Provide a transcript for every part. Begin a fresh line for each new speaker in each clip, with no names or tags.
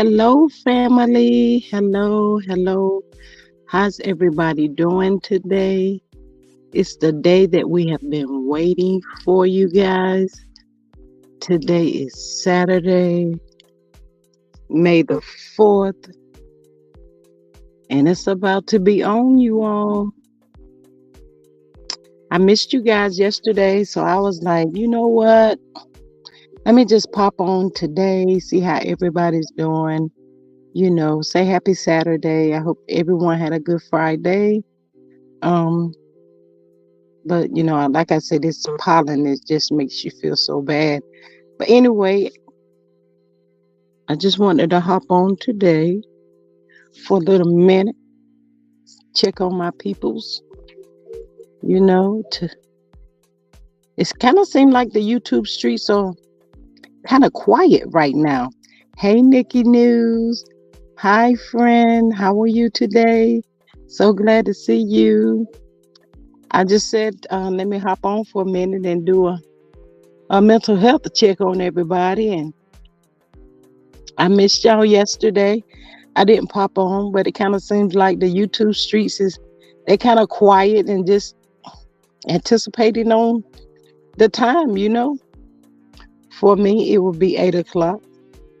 Hello, family. Hello. How's everybody doing today? It's the day that we have been waiting for, you guys. Today is Saturday, May the 4th, and it's about to be on, you all. I missed you guys yesterday, so I was like, you know what? Let me just pop on today, see how everybody's doing. Say happy Saturday. I hope everyone had a good Friday. Um, but like I said, this pollen it just makes you feel so bad. But anyway, I just wanted to hop on today for a little minute, check on my peoples. To it's kind of seemed like the YouTube streets are kind of quiet right now. Hey, Nikki News. Hi, friend. How are you today? So glad to see you. I just said, let me hop on for a minute and do a mental health check on everybody. And I missed y'all yesterday. I didn't pop on, but it kind of seems like the YouTube streets they kind of quiet and just anticipating on the time. For me, it will be 8 o'clock.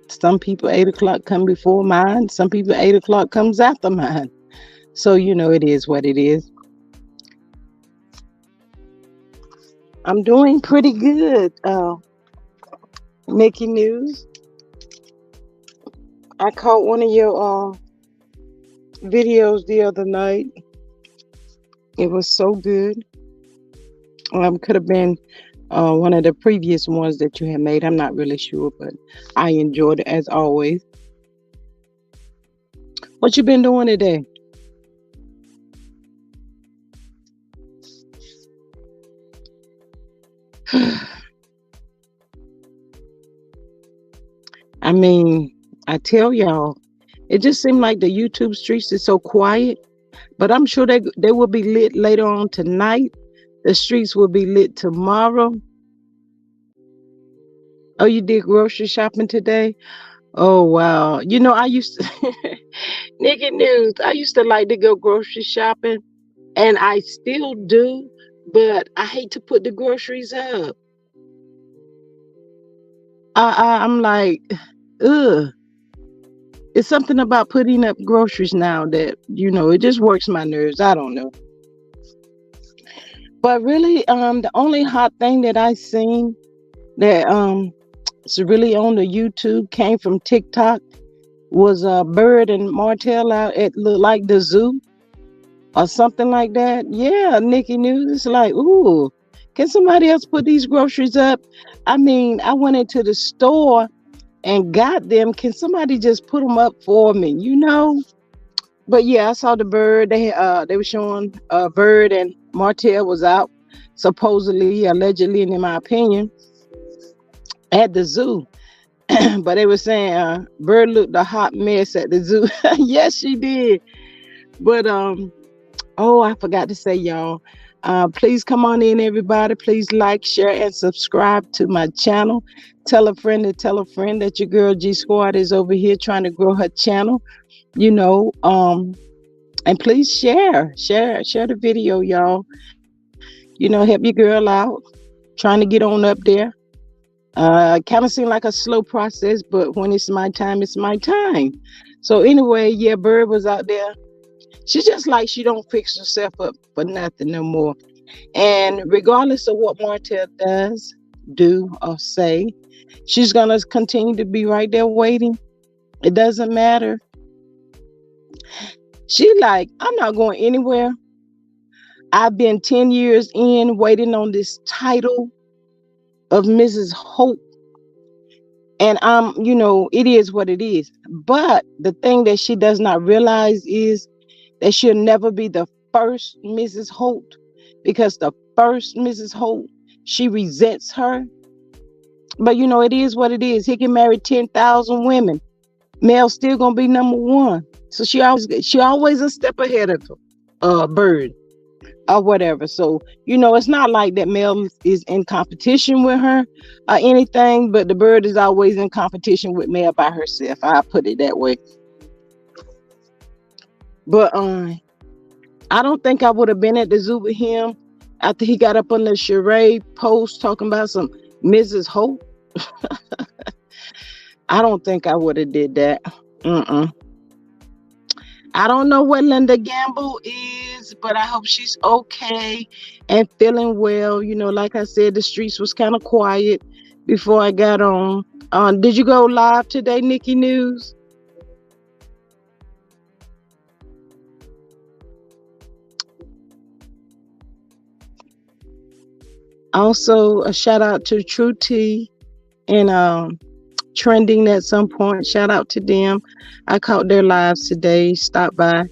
Some people 8 o'clock come before mine. Some people 8 o'clock comes after mine. So, it is what it is. I'm doing pretty good, Nikki News. I caught one of your videos the other night. It was so good. Could have been one of the previous ones that you had made. I'm not really sure, but I enjoyed it as always. What you been doing today? I mean, I tell y'all, it just seemed like the YouTube streets is so quiet, but I'm sure they will be lit later on tonight. The streets will be lit tomorrow. Oh, you did grocery shopping today? Oh, wow. I used to, Nikki News, I used to like to go grocery shopping, and I still do, but I hate to put the groceries up. I'm like, ugh. It's something about putting up groceries now that, it just works my nerves. I don't know. But really, the only hot thing that I seen that it's really on the YouTube came from TikTok was Bird and Martell out at look like the zoo or something like that. Yeah, Nikki News. It's like, ooh, can somebody else put these groceries up? I mean, I went into the store and got them. Can somebody just put them up for me? But yeah, I saw the Bird. They were showing Bird and Martell was out, supposedly, allegedly, and in my opinion, at the zoo. But they were saying Bird looked a hot mess at the zoo. Yes, she did. But I forgot to say, y'all. Please come on in, everybody. Please like, share, and subscribe to my channel. Tell a friend to tell a friend that your girl G Squad is over here trying to grow her channel. And please share the video, y'all. Help your girl out. Trying to get on up there. Kind of seemed like a slow process, but when it's my time, it's my time. So anyway, yeah, Bird was out there. She's just like she don't fix herself up for nothing no more. And regardless of what Martell does, do, or say, she's gonna continue to be right there waiting. It doesn't matter. She like, I'm not going anywhere. I've been 10 years in waiting on this title of Mrs. Hope. And it is what it is. But the thing that she does not realize is that she'll never be the first Mrs. Holt, because the first Mrs. Holt, she resents her. But it is what it is. He can marry 10,000 women. Mel's still gonna be number one. So she always a step ahead of Bird. or whatever. So, it's not like that Mel is in competition with her or anything, but the bird is always in competition with Mel by herself. I put it that way. But I don't think I would have been at the zoo with him after he got up on the charade post talking about some Mrs. Hope. I don't think I would have did that. Mm-mm. I don't know what Linda Gamble is, but I hope she's okay and feeling well. Like I said, the streets was kind of quiet before I got on. Did you go live today, Nikki News? Also, a shout out to True T and Trending at some point. Shout out to them. I caught their lives today. Stopped by,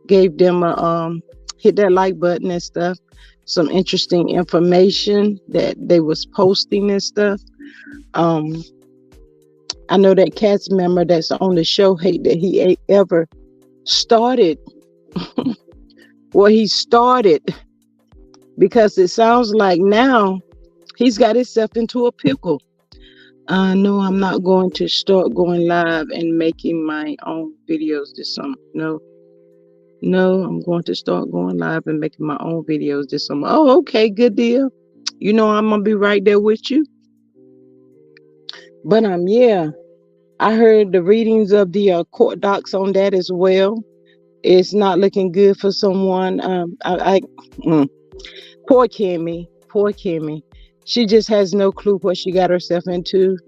gave them a hit that like button and stuff. Some interesting information that they was posting and stuff. Um, I know that cast member that's on the show hate that he ever started what he started, because it sounds like now he's got himself into a pickle. No, I'm not going to start going live and making my own videos this summer. No, no, I'm going to start going live and making my own videos this summer. Oh, okay, good deal. I'm gonna be right there with you. But yeah, I heard the readings of the court docs on that as well. It's not looking good for someone. Mm, poor Kimmy. She just has no clue what she got herself into.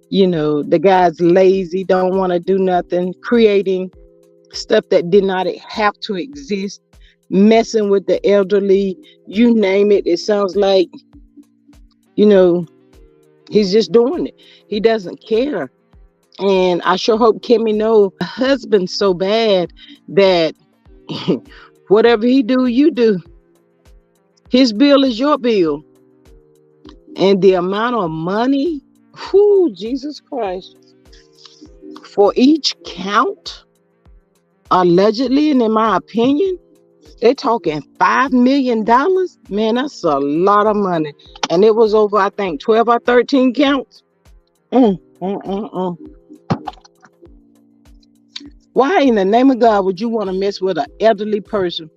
The guy's lazy, don't want to do nothing, creating stuff that did not have to exist, messing with the elderly, you name it. It sounds like, he's just doing it. He doesn't care. And I sure hope Kimmy know her husband's so bad that whatever he do, you do. His bill is your bill. And the amount of money, whoo, Jesus Christ, for each count, allegedly, and in my opinion, they're talking $5 million. Man, that's a lot of money. And it was over, I think, 12 or 13 counts. Mm, mm, mm, mm. Why in the name of God would you want to mess with an elderly person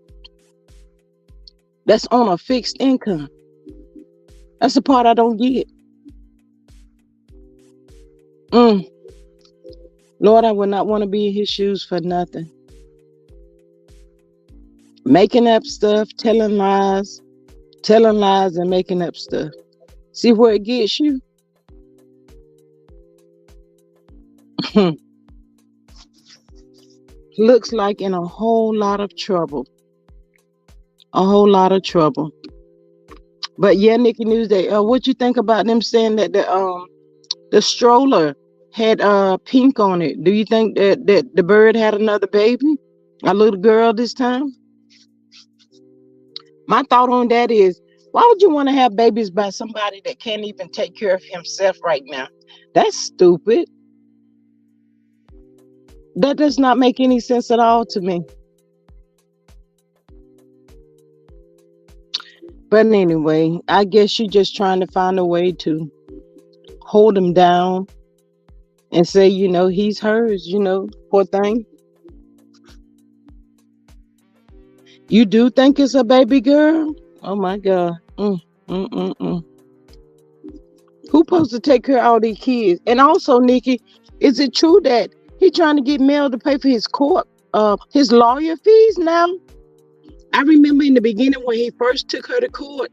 that's on a fixed income? That's the part I don't get. Lord, I would not want to be in his shoes for nothing. Making up stuff, telling lies and making up stuff. See where it gets you? Looks like in a whole lot of trouble. A whole lot of trouble. But yeah, Nikki News Day. What you think about them saying that the stroller had pink on it? Do you think that the bird had another baby, a little girl this time? My thought on that is, why would you want to have babies by somebody that can't even take care of himself right now? That's stupid. That does not make any sense at all to me. But anyway, I guess you're just trying to find a way to hold him down and say, he's hers, poor thing. You do think it's a baby girl? Oh my God. Who's supposed to take care of all these kids? And also, Nikki, is it true that he trying to get Mel to pay for his his lawyer fees now? I remember in the beginning when he first took her to court,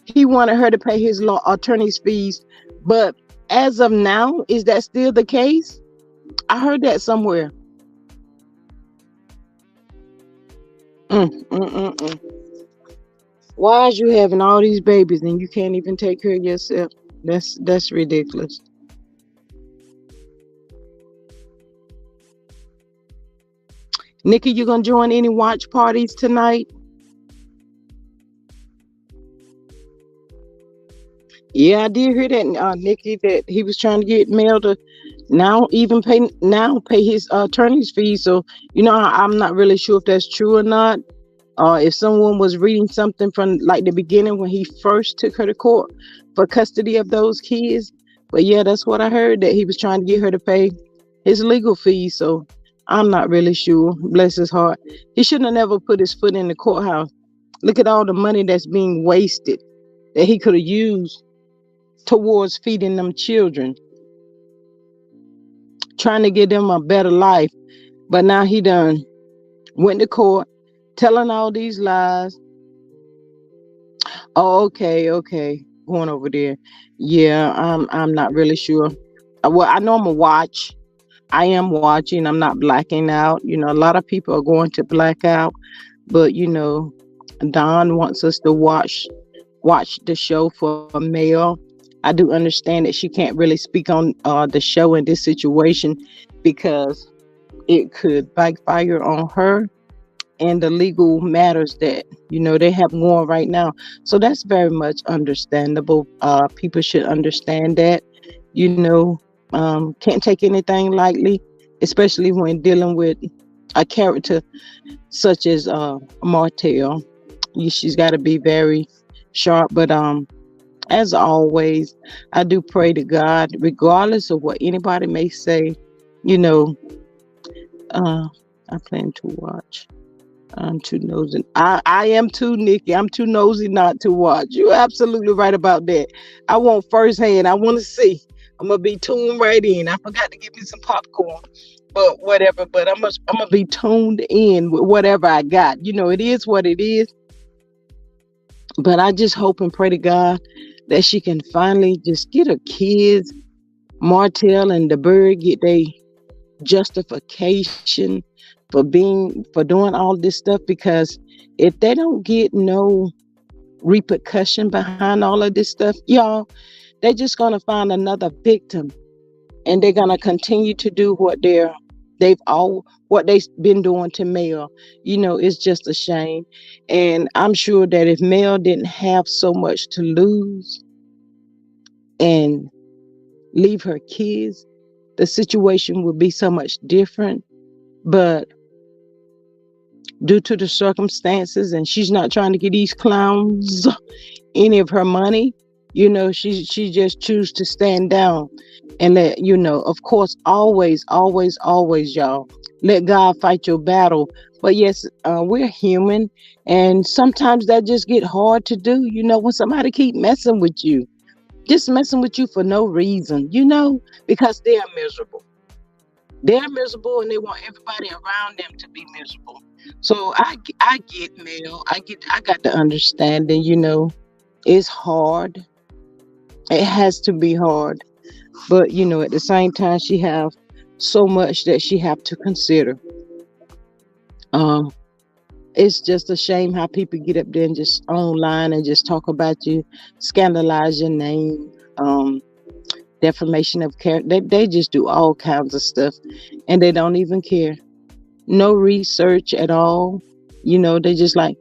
he wanted her to pay his attorney's fees. But as of now, is that still the case? I heard that somewhere. Why is you having all these babies and you can't even take care of yourself? That's ridiculous. Nikki, you gonna join any watch parties tonight? Yeah, I did hear that, Nikki, that he was trying to get Mel to pay his attorney's fees. So, I'm not really sure if that's true or not. If someone was reading something from like the beginning when he first took her to court for custody of those kids. But yeah, that's what I heard, that he was trying to get her to pay his legal fees. So I'm not really sure. Bless his heart. He shouldn't have never put his foot in the courthouse. Look at all the money that's being wasted that he could have used towards feeding them children, trying to give them a better life. But now he done went to court telling all these lies. Oh, okay, okay. Going over there. Yeah, I'm not really sure. Well, I know I'm a watch. I am watching. I'm not blacking out. A lot of people are going to black out, but Don wants us to watch the show for Mel. I do understand that she can't really speak on the show in this situation because it could backfire on her and the legal matters that they have going right now. So that's very much understandable. People should understand that. you know can't take anything lightly, especially when dealing with a character such as Martell. She's got to be very sharp. But as always, I do pray to God, regardless of what anybody may say. you know uh I plan to watch. I'm too nosy. I am too, Nikki. I'm too nosy not to watch. You're absolutely right about that. I want firsthand. I want to see. I'm gonna be tuned right in. I forgot to get me some popcorn, but whatever. But I'm gonna be tuned in with whatever I got. It is what it is. But I just hope and pray to God that she can finally just get her kids, Martell and the bird, get their justification for doing all this stuff, because if they don't get no repercussion behind all of this stuff, y'all, they're just gonna find another victim, and they're gonna continue to do what they've been doing to Mel. It's just a shame. And I'm sure that if Mel didn't have so much to lose and leave her kids, the situation would be so much different. But due to the circumstances, and she's not trying to get these clowns any of her money, she just choose to stand down and let of course, always, y'all, let God fight your battle. But yes, we're human, and sometimes that just get hard to do. When somebody keep messing with you, just messing with you for no reason, because they're miserable, and they want everybody around them to be miserable. So I get Mel. I got the understanding. It's hard. It has to be hard. But at the same time, she have so much that she have to consider. Um, it's just a shame how people get up there and just online and just talk about you, scandalize your name, defamation of character. They just do all kinds of stuff, and they don't even care. No research at all. They just like,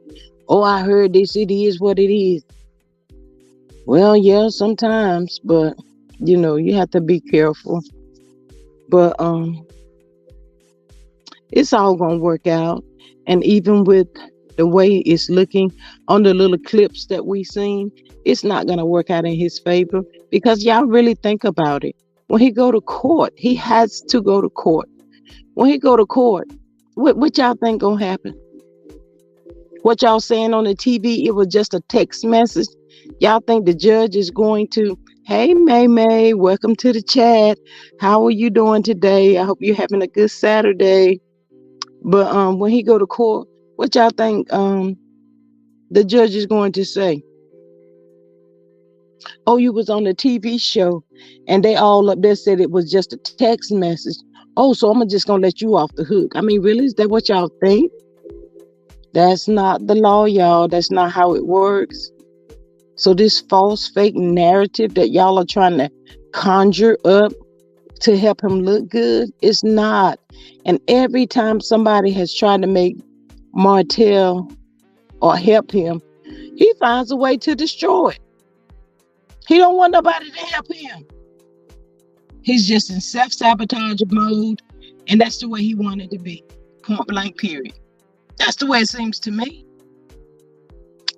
oh, I heard this. It is what it is. Well, yeah, sometimes, but you have to be careful. But it's all gonna work out. And even with the way it's looking on the little clips that we seen, it's not gonna work out in his favor, because y'all really think about it. When he go to court, he has to go to court. When he go to court, what y'all think gonna happen? What y'all saying on the TV, it was just a text message. Y'all think the judge is going to, hey, May, welcome to the chat. How are you doing today? I hope you're having a good Saturday. But when he go to court, what y'all think the judge is going to say? Oh, you was on the TV show, and they all up there said it was just a text message. Oh, so I'm just gonna let you off the hook. I mean, really, is that what y'all think? That's not the law, y'all. That's not how it works. So this false fake narrative that y'all are trying to conjure up to help him look good, it's not. And every time somebody has tried to make Martell or help him, he finds a way to destroy it. He don't want nobody to help him. He's just in self-sabotage mode, and that's the way he wanted to be. Point blank, period. That's the way it seems to me.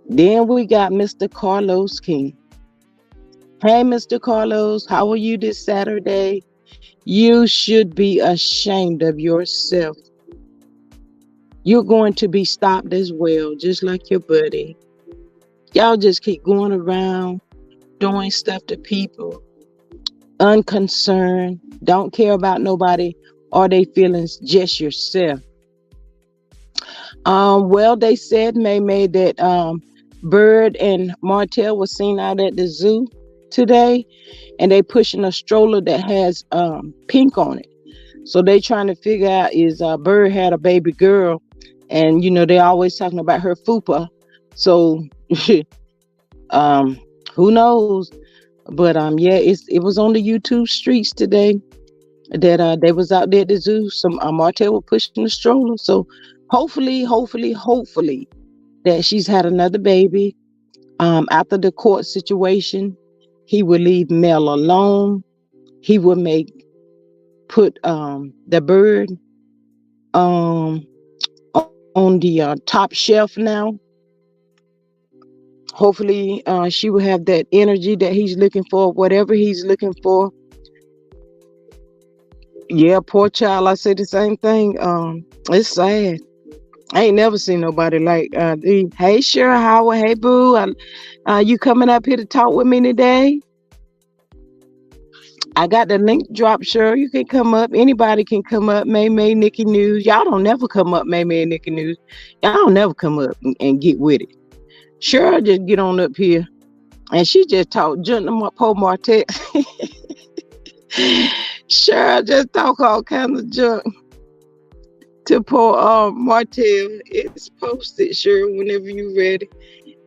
Then we got Mr. Carlos King. Hey, Mr. Carlos, how are you this Saturday? You should be ashamed of yourself. You're going to be stopped as well, just like your buddy. Y'all just keep going around doing stuff to people, unconcerned, don't care about nobody or their feelings, just yourself. Well, they said, May that Bird and Martell was seen out at the zoo today, and they pushing a stroller that has pink on it. So they trying to figure out is Bird had a baby girl, and they always talking about her fupa. So um, who knows? But yeah, it was on the YouTube streets today that they was out there at the zoo. Some Martell was pushing the stroller. So hopefully that she's had another baby. After the court situation, he would leave Mel alone. He would put the Bird um on the top shelf now. Hopefully she will have that energy that he's looking for, whatever he's looking for. Yeah, poor child. I said the same thing. It's sad. I ain't never seen nobody like the hey Cheryl Howard, hey boo. You coming up here to talk with me today? I got the link drop, sure. You can come up. Anybody can come up. May Nikki News. Y'all don't never come up, May and Nikki News. Y'all don't never come up and get with it. Sure, just get on up here. And she just talked junk to Paul Martet. Sure, just talk all kinds of junk to Paul Martel. It's posted, sure, whenever you ready.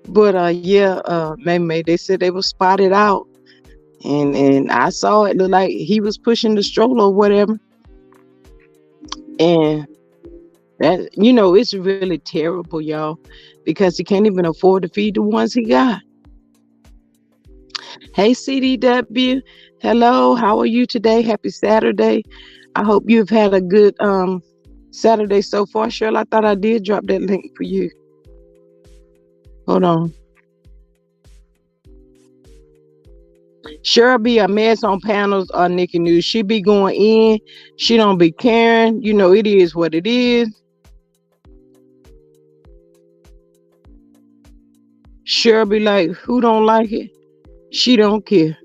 But yeah, May they said they were spotted out. And I saw it look like he was pushing the stroller or whatever. And that, it's really terrible, y'all, because he can't even afford to feed the ones he got. Hey, CDW. Hello, how are you today? Happy Saturday. I hope you've had a good Saturday so far. Cheryl, I thought I did drop that link for you. Hold on. Cheryl be a mess on panels or Nikki News. She be going in. She don't be caring. It is what it is. Cheryl be like, who don't like it? She don't care.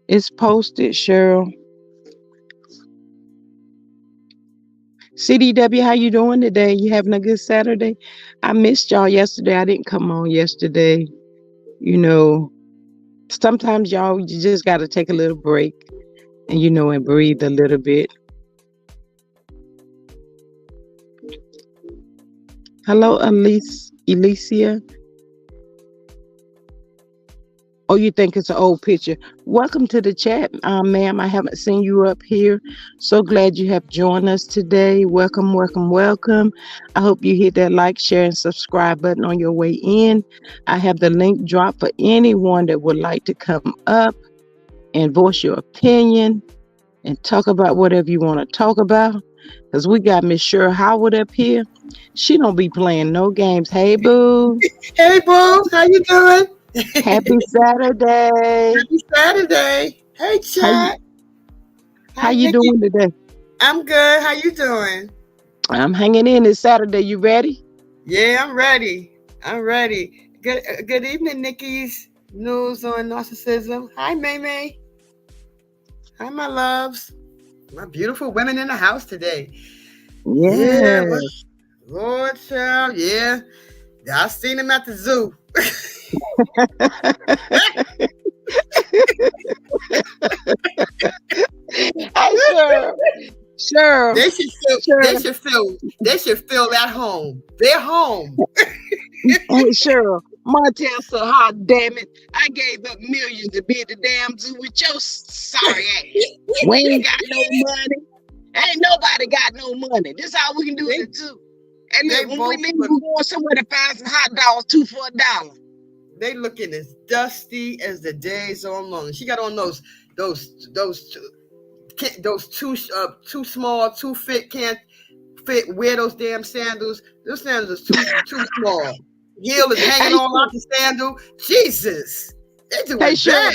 It's posted, Cheryl. CDW, how you doing today? You having a good Saturday? I missed y'all yesterday. I didn't come on yesterday. Sometimes y'all, you just got to take a little break and, and breathe a little bit. Hello, Alicia. Oh, you think it's an old picture? Welcome to the chat, ma'am. I haven't seen you up here. So glad you have joined us today. Welcome, welcome, welcome. I hope you hit that like, share, and subscribe button on your way in. I have the link dropped for anyone that would like to come up and voice your opinion and talk about whatever you want to talk about. Because we got Miss Cheryl Howard up here. She don't be playing no games. Hey, boo.
Hey, boo. How you doing?
Happy Saturday.
Happy Saturday. Hey, chat.
How you doing today?
I'm good. How you doing?
I'm hanging in. It's Saturday. You ready?
Yeah, I'm ready. Good evening, Nikki's News on Narcissism. Hi, May. Hi, my loves. My beautiful women in the house today.
Yeah.
Lord child, yeah. I seen him at the zoo.
Hey, sure.
They should feel at home. They're home.
Hey, Cheryl. Martell said, "Hot damn it! I gave up millions to be at the damn zoo with your sorry ass. We ain't got no money. Ain't nobody got no money. This how we can do it at the zoo. And look, when we leave, we going somewhere to find some hot dogs, 2 for $1.
They looking as dusty as the days on long. She got on those those too small, too fit, can't fit, wear those damn sandals. Those sandals are too small. Heel is hanging
Hey,
all out the sandal. Jesus, they
hey,
doing
sure.
bad.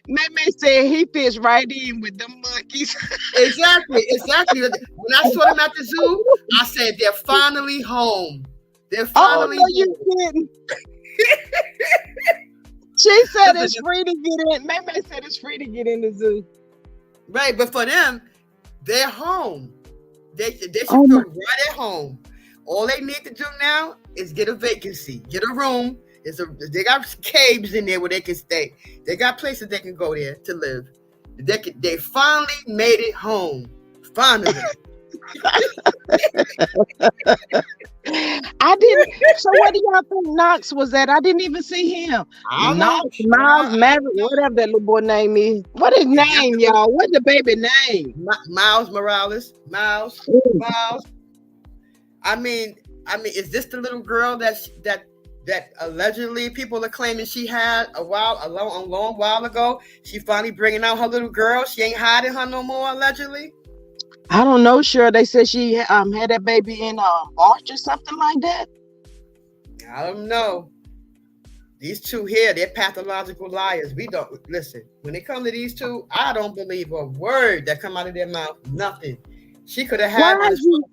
May said he fits right in with them monkeys.
Exactly, exactly. When I saw them at the zoo, I said they're finally home. They're
Oh
finally
no, you
home.
didn't. She said
Listen,
it's free to get in. May said it's free to get in the zoo.
right, but for them, they're home. They should
Oh
feel
my.
right at home. All they need to do now is get a vacancy, get a room. They got caves in there where they can stay. They got places they can go there to live. They finally made it home. Finally.
I didn't. So what do y'all think Knox was at? I didn't even see him.
I
Knox,
don't
Miles,
know.
Maverick, whatever that little boy name is. What his
Is that
name,
the
y'all? What's the baby name?
Miles Morales? Miles.
Mm.
Miles. I mean, is this the little girl that allegedly people are claiming she had a long while ago? She finally bringing out her little girl. She ain't hiding her no more, allegedly.
I don't know. Sure, they said she had that baby in March or something like that.
I don't know. These two here, they're pathological liars. We don't listen. When it comes to these two, I don't believe a word that come out of their mouth. Nothing. She could have
Why
had one.
is you?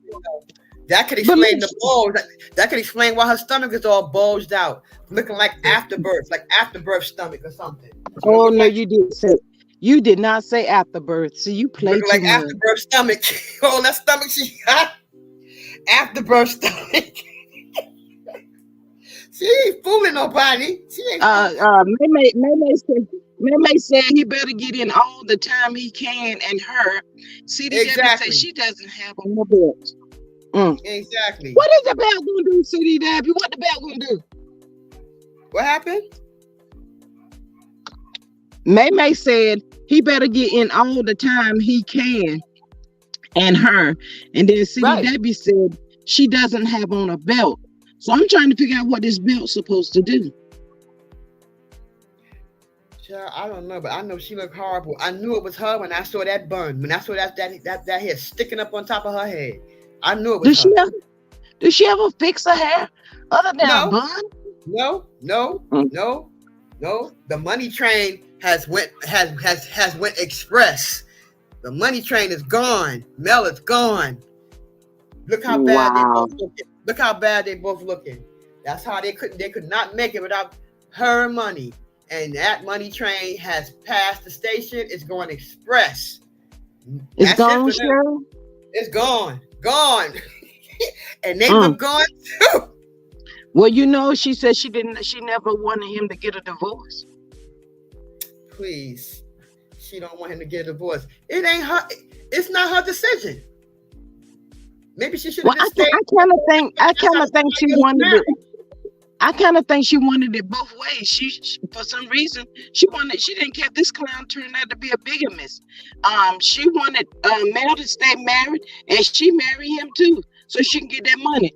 That could
But
explain
look,
the bulge. That could explain why her stomach is all bulged out, looking like afterbirth stomach or something. She
oh
looking
no,
like
you did say. You did not say afterbirth. So you play
looking
too
like
much.
afterbirth stomach. Oh, that stomach she got afterbirth stomach. She ain't fooling nobody. She ain't fooling.
May said he better get in all the time he can, and her. CDW said
Exactly.
she doesn't have a belt. Mm.
Exactly.
What is the belt gonna do, CDW? What the belt gonna do?
What happened?
May said he better get in all the time he can, and her. And then
Right.
CDW said she doesn't have on a belt. So I'm trying to figure out what this belt's supposed to do.
Child, I don't know, but I know she looked horrible. I knew it was her when I saw that bun, when I saw that hair sticking up on top of her head. I knew it was
Does she
her.
ever, does she ever fix her hair other than a
No,
bun?
no, no,
Mm.
no, no. The money train has went express. The money train is gone. Mel is gone. Look how bad they
Wow.
both looking. Look how bad they both looking. That's how they could not make it without her money. And that money train has passed the station. It's going express.
It's
That's it
gone,
for them.
Cheryl?
It's gone. Gone. And they
Mm.
look gone too.
Well, she said she never wanted him to get a divorce.
Please. She don't want him to get a divorce. It ain't her. It's not her decision. Maybe she should
Well,
have just stayed.
I
That's
kind
how
of think she
somebody else
wanted it.
married.
I kind of think she wanted it both ways. She for some reason she didn't care if this clown turned out to be a bigamist. She wanted Mel to stay married, and she marry him too, so she can get that money.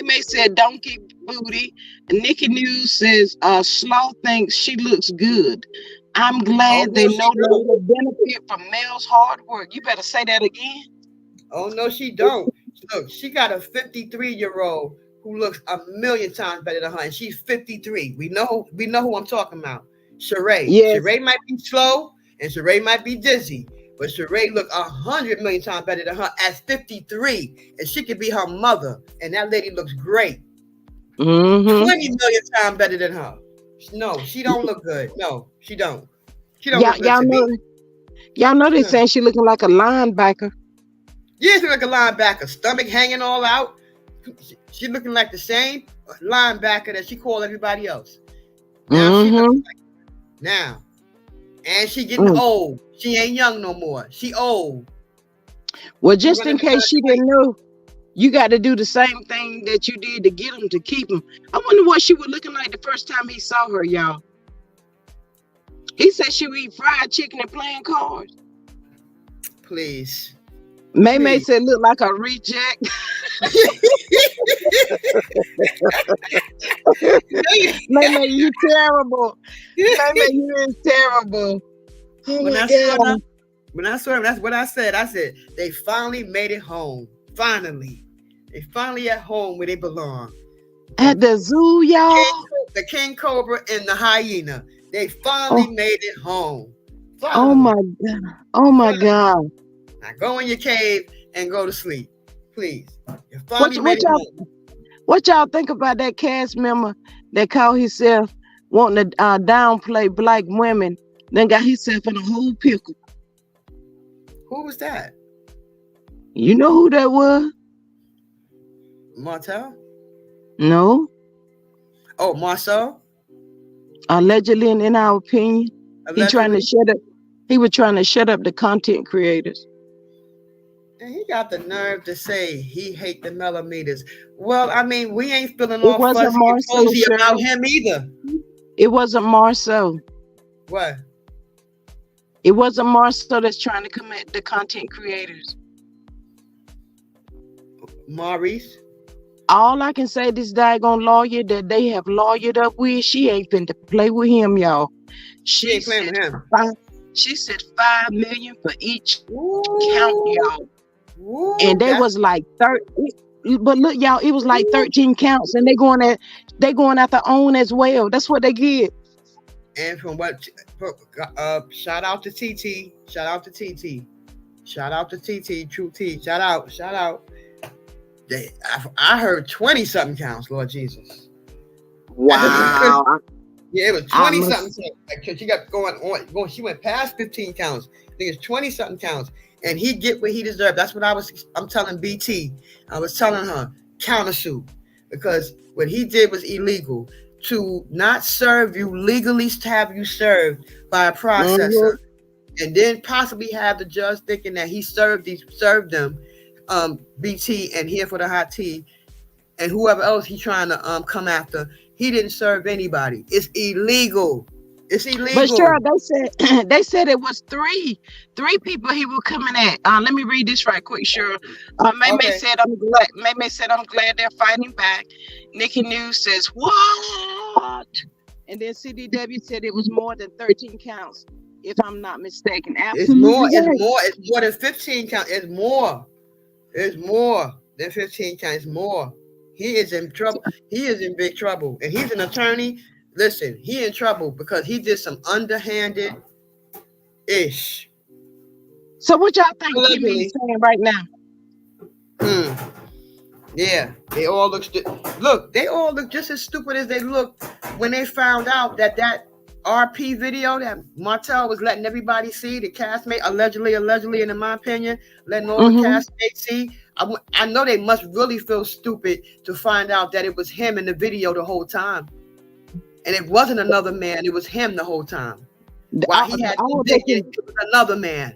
May said donkey booty. Nikki News says Slaw thinks she looks good. I'm
Oh
glad they
no, she
no
don't.
longer benefit from Mel's hard work. You better say that again.
Oh no, she don't. Look, she got a 53-year-old who looks a million times better than her, and she's 53. We know who I'm talking about. Sheree.
Yes.
Sheree might be slow and Sheree might be dizzy, but Sheree look 100 million times better than her at 53, and she could be her mother. And that lady looks great.
Mm-hmm.
20 million times better than her. No, she don't look good. No, she don't. She don't
Y'all,
look good
y'all
to me.
know, y'all know they
Hmm.
saying she looking like a linebacker.
Yeah, she look like a linebacker, stomach hanging all out. She looking like the same linebacker that she called everybody else. Now she looking
Mm-hmm.
like now, and she getting
Mm.
old. She ain't young no more. She old.
Well,
She
just
running
in
out
case
of
she didn't know, you got to do the same thing that you did to get him to keep him. I wonder what she was looking like the first time he saw her, y'all. He said she would eat fried chicken and playing cards.
Please,
May May
Please.
said look like a reject. May May, you terrible. May May, you is terrible. Oh
when
my
I saw
god.
them, when I saw them, that's what I said. I said they finally made it home. Finally, they finally at home where they belong.
At
From
the zoo, y'all.
the king cobra and the hyena, they finally
Oh,
made it home.
oh
Finally,
my god. Oh my
finally.
god.
Now go in your cave and go to sleep, please. You
What
finally made
what
it
y'all
home.
what y'all think about that cast member that called himself wanting to downplay black women, then got himself in a whole pickle?
Who was that?
You know who that was?
Martel?
No.
Oh, Marcel?
Allegedly, in our opinion, he trying to
Allegedly.
shut up. He was trying to shut up the content creators.
And he got the nerve to say he hate the millimeters. Well, I mean, we ain't feeling
It
all
wasn't
fuzzy and
Marcel,
cozy about
Cheryl.
him either.
It wasn't Marcel.
What?
It wasn't Marcel that's trying to come at the content creators.
Maurice?
All I can say, this daggone lawyer that they have lawyered up with, she ain't finna play with him, y'all.
She
She
ain't playing
said
with him.
five. She said 5 million for each count,
Woo!
y'all. And
Woo!
they
That's
was like 30. But look, y'all, it was like
woo.
13 counts, and they going at their own as well. That's what they get.
And from what shout out to TT. Shout out to TT. Shout out to TT. True T. Shout out. Shout out. I heard 20 something counts, Lord Jesus.
Wow.
Yeah, it was
I
20 something
must.
counts. Like, she got going. She went past 15 counts. I think it's 20 something counts. And he get what he deserved. That's what I'm telling BT. I was telling her countersuit. Because what he did was illegal. To not serve you legally, to have you served by a processor.
Mhm.
And then possibly have the judge thinking that he served them, BT and here for the hot tea and whoever else he's trying to come after. He didn't serve anybody. It's illegal. It's
But
illegal.
sure, they said they said it was three people he was coming at. Let me read this right quick, sure. May May
Okay.
said I'm glad. May May said I'm glad they're fighting back. Nikki News says what? And then CDW said it was more than 13 counts, if I'm not mistaken.
It's more.
Absolutely
It's
right.
more. It's more than 15 count. It's more. It's more than 15 counts. It's more. He is in trouble. He is in big trouble. And he's an attorney. Listen, he in trouble because he did some underhanded ish.
So what y'all think Kimmy is
Allegedly.
saying right now?
Hmm. Yeah, they all look. They all look just as stupid as they looked when they found out that RP video that Martel was letting everybody see, the castmate allegedly, and in my opinion, letting all the
Mm-hmm.
castmates see. I know they must really feel stupid to find out that it was him in the video the whole time, and it wasn't another man. It was him the whole time. While
All,
he had
all
them
they
thinking
can
it was another man.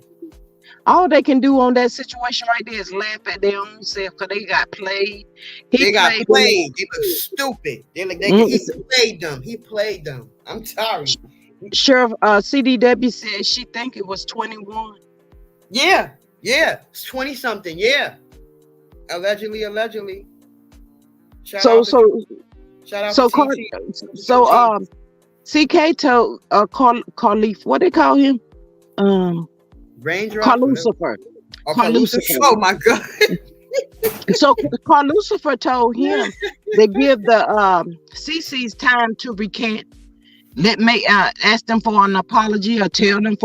all they can do on that situation right there is laugh at their own self because they got played. He
They got
played them.
played. They look stupid.
Mm,
He played them. He played them. I'm sorry.
Sheriff CDW said she think it was 21.
Yeah, yeah. It's 20 something. Yeah. Allegedly. Shout
So
out to
so
shout out to
so Car-
TT. The true
so
T.
CK told Carleaf, what they call him? Um
Raindrops,
Carl
whatever.
Lucifer.
Okay,
Carl
Lucifer.
Lucifer.
Oh my god.
So Carl Lucifer told him they give the CC's time to recant. Let me ask them for an apology or tell them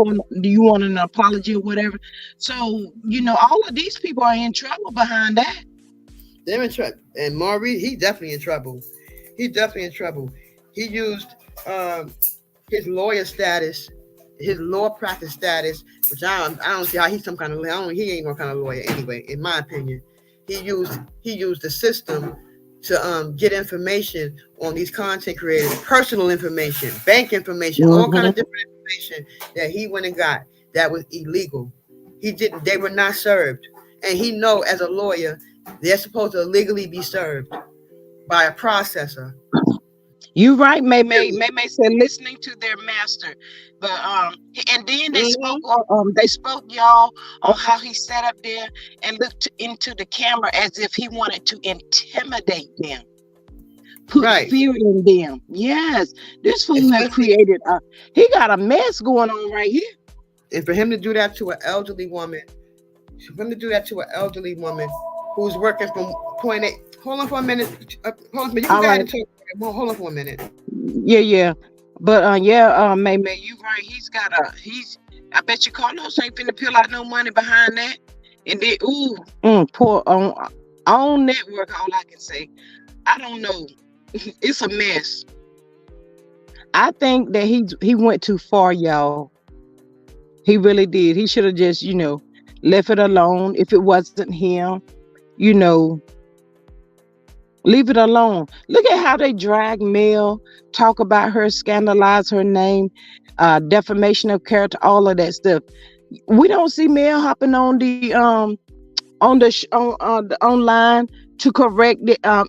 do you want an apology or whatever. So all of these people are in trouble behind that.
They're in trouble. And Maurice, he's definitely in trouble. He's definitely in trouble. He used um, his lawyer status, his law practice status, which I don't see how he's some kind of he ain't no kind of lawyer anyway. In my opinion, he used the system to get information on these content creators, personal information, bank information, all kind
Hmm.
of different information that he went and got that was illegal. He didn't. They were not served, and he know as a lawyer they're supposed to legally be served by a processor.
You right, May May.
Period.
May May said listening to their master, but and then
Hmm.
they spoke y'all on how he sat up there and looked into the camera as if he wanted to intimidate them, put
Right.
fear in them. Yes, this fool have
Especially,
created he got a mess going on right here.
and for him to do that to an elderly woman, for him to do that to an elderly woman who's working from point A. Hold on for a minute. Hold on, you can
All
go ahead
right,
and talk. Hold on for a minute.
yeah, yeah, but yeah, May May, you right. He's. I bet you Carlos ain't finna peel out no money behind that. And then, ooh, poor on network. All I can say, I don't know. It's a mess. I think that he went too far, y'all. He really did. He should have just, left it alone. If it wasn't him, you know, leave it alone. Look at how they drag Mel, talk about her, scandalize her name, defamation of character, all of that stuff. We don't see Mel hopping on the online to correct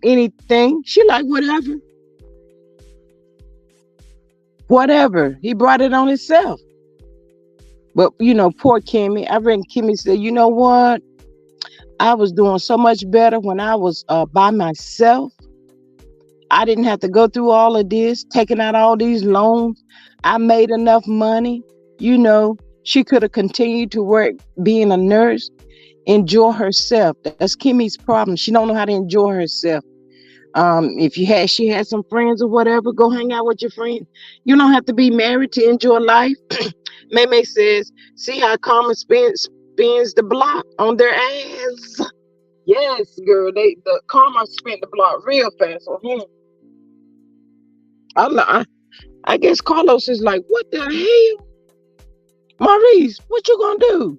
anything. She like whatever. He brought it on himself. But poor Kimmy. I reckon Kimmy said, you know what? I was doing so much better when I was by myself. I didn't have to go through all of this, taking out all these loans. I made enough money. She could have continued to work being a nurse, enjoy herself. That's Kimmy's problem. She don't know how to enjoy herself. If she had some friends or whatever, go hang out with your friends. You don't have to be married to enjoy life. May says, see how Carmen spins the block on their ass. Yes, girl. The Karma spent the block real fast on him. I guess Carlos is like, what the hell, Maurice? What you gonna do?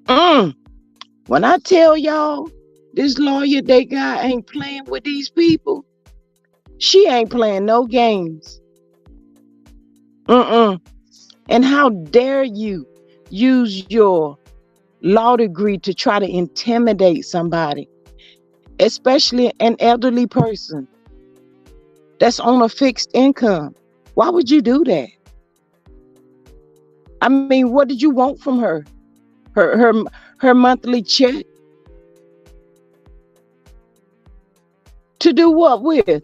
Mm. When I tell y'all, this lawyer they got ain't playing with these people. She ain't playing no games. Mm-mm. And how dare you use your law degree to try to intimidate somebody, especially an elderly person that's on a fixed income? Why would you do that? I mean, what did you want from her? Her her her monthly check to do what with?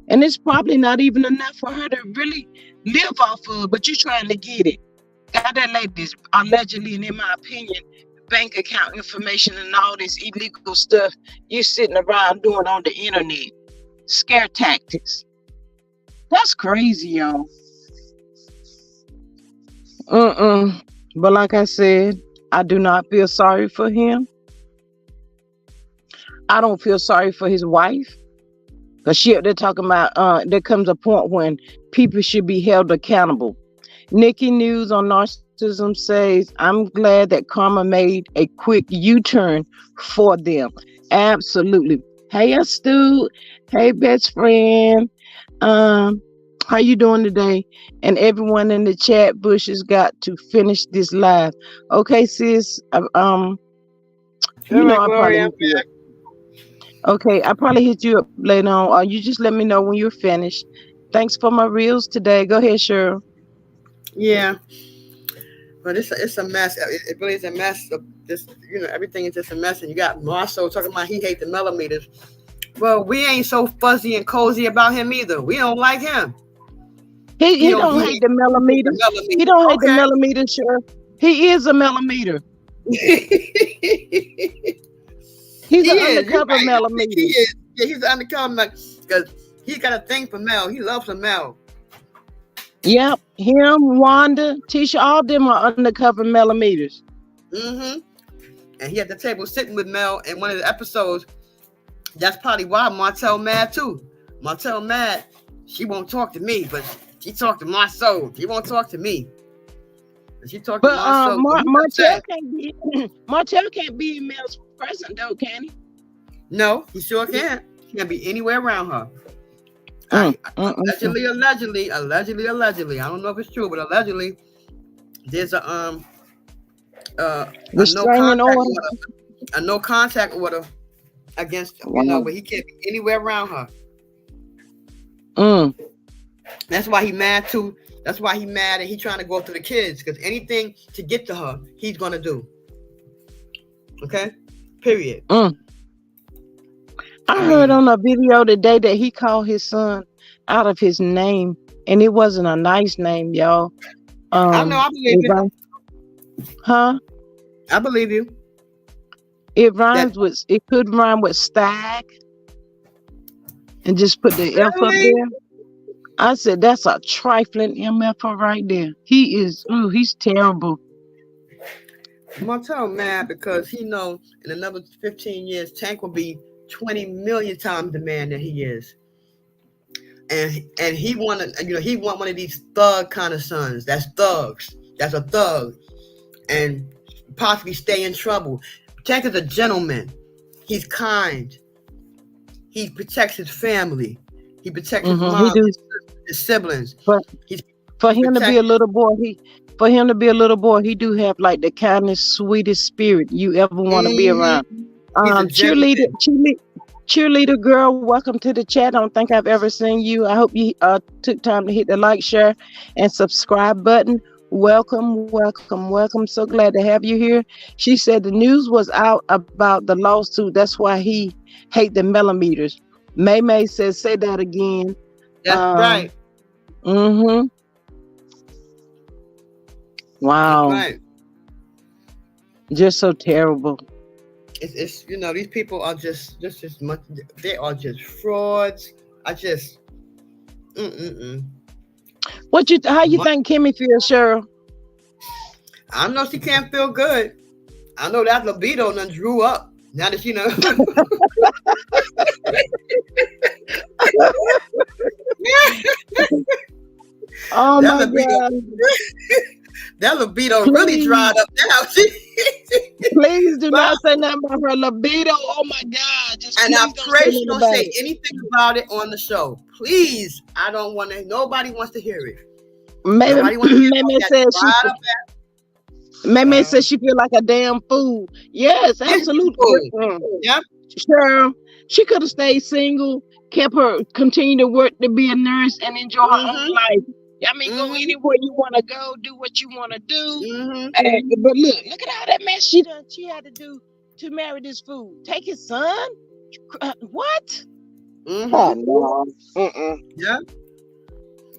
And it's probably not even enough for her to really live off of, but you're trying to get it. Got that lady's allegedly, and in my opinion, bank account information and all this illegal stuff you sitting around doing on the internet. Scare tactics. That's crazy, y'all. But like I said, I do not feel sorry for him. I don't feel sorry for his wife. Because they're talking about there comes a point when people should be held accountable. Nikki News on narcissism says, I'm glad that Karma made a quick U-turn for them. Absolutely. Hey, Stu. Hey, best friend. Um, how you doing today? And everyone in the chat bush has got to finish this live. Okay, sis.
All right,
I probably
Gloria.
hit you up. Okay, I probably hit you up later on. You just let me know when you're finished. Thanks for my reels today. Go ahead, Cheryl.
Yeah, but it's a mess. It really is a mess. This, everything is just a mess. And you got Marceau talking about he hates the millimeters. Well, we ain't so fuzzy and cozy about him either. We don't like him.
He
He
don't hate the
hates the
millimeters. He
millimeters.
don't hate the
Okay.
millimeters, Cheryl. He is a millimeter.
He
He's an
is. You're
undercover
right. He
millimeter.
is. Yeah, he's undercover because he got a thing for Mel. He loves a Mel.
Yep, him, Wanda, Tisha, all them are undercover millimeters.
Mm-hmm. And he at the table sitting with Mel in one of the episodes. That's probably why Martell mad too. Martell mad. She won't talk to me, but she talked to Marceau. She won't talk to me. And she talked to
But
Marceau, so he's
Martell
upset.
can't be Martell can't be in Mel's present though, can he?
No, he sure can't. He can't be anywhere around her.
Mm, mm, mm, mm.
Allegedly. I don't know if it's true, but allegedly, there's a no
Restraining
contact
order.
order. A no contact order against,
Wow.
where he can't be anywhere around her.
Mm.
That's why he mad too. That's why he mad and he trying to go after the kids because anything to get to her, he's gonna do. Okay, period.
Mm.
I
I heard
mean,
on a video today that he called his son out of his name, and it wasn't a nice name, y'all.
I know. I believe
It
it.
rhymes, huh?
I believe you.
It
That
rhymes with. It could rhyme with stag, and just put the F up
really,
there. I said that's a trifling MFer right there. He is. Ooh, he's terrible.
Martel mad because he know in another 15 years Tank will be 20 million times the man that he is. And he wanted, he want one of these thug kind of sons. That's thugs. That's a thug. And possibly stay in trouble. Tank is a gentleman. He's kind. He protects his family. He protects his
He
mom,
do.
his siblings.
But
He's
for
he
him to be
protects.
a little boy, he do have like the kindest, sweetest spirit you ever want to be
Hmm.
around.
He's a
Cheerleader,
gentleman.
cheerleader girl, welcome to the chat. I don't think I've ever seen you. I hope you took time to hit the like, share, and subscribe button. Welcome, welcome, welcome. So glad to have you here. She said the news was out about the lawsuit. That's why he hate the millimeters. May May says, say that again.
That's
Um,
right.
mm-hmm.
That's
Wow.
right.
Just so terrible.
It's these people are just as much. They are just frauds. I just mm-mm-mm.
How you
Mon-
think Kimmy feels, Cheryl?
I know she can't feel good. I know that libido done drew up. Now that
Oh
that
my
libido
God.
that libido really
Please,
dried up now.
please do
But
not say nothing about her libido. Oh my God. Just
and I
please don't say
pray she
nothing
don't
about
say
it.
anything about it on the show. Please. I don't want to. Nobody wants to hear it.
Maybe
Nobody wants to hear about
Maybe
that
says she
dried up.
Maybe
Uh,
says she feel like a damn fool. Yes,
yes,
absolutely.
people.
Mm.
Yep.
Cheryl, she could have stayed single, continue to work to be a nurse and enjoy her own
Mm-hmm.
life. I mean, go
Mm-hmm.
anywhere you want to go, do what you want to do.
Mm-hmm.
But look at all that mess she done. She had to do to marry this fool. Take his son? What? Oh
Mm-hmm.
no. Mm-mm.
Yeah.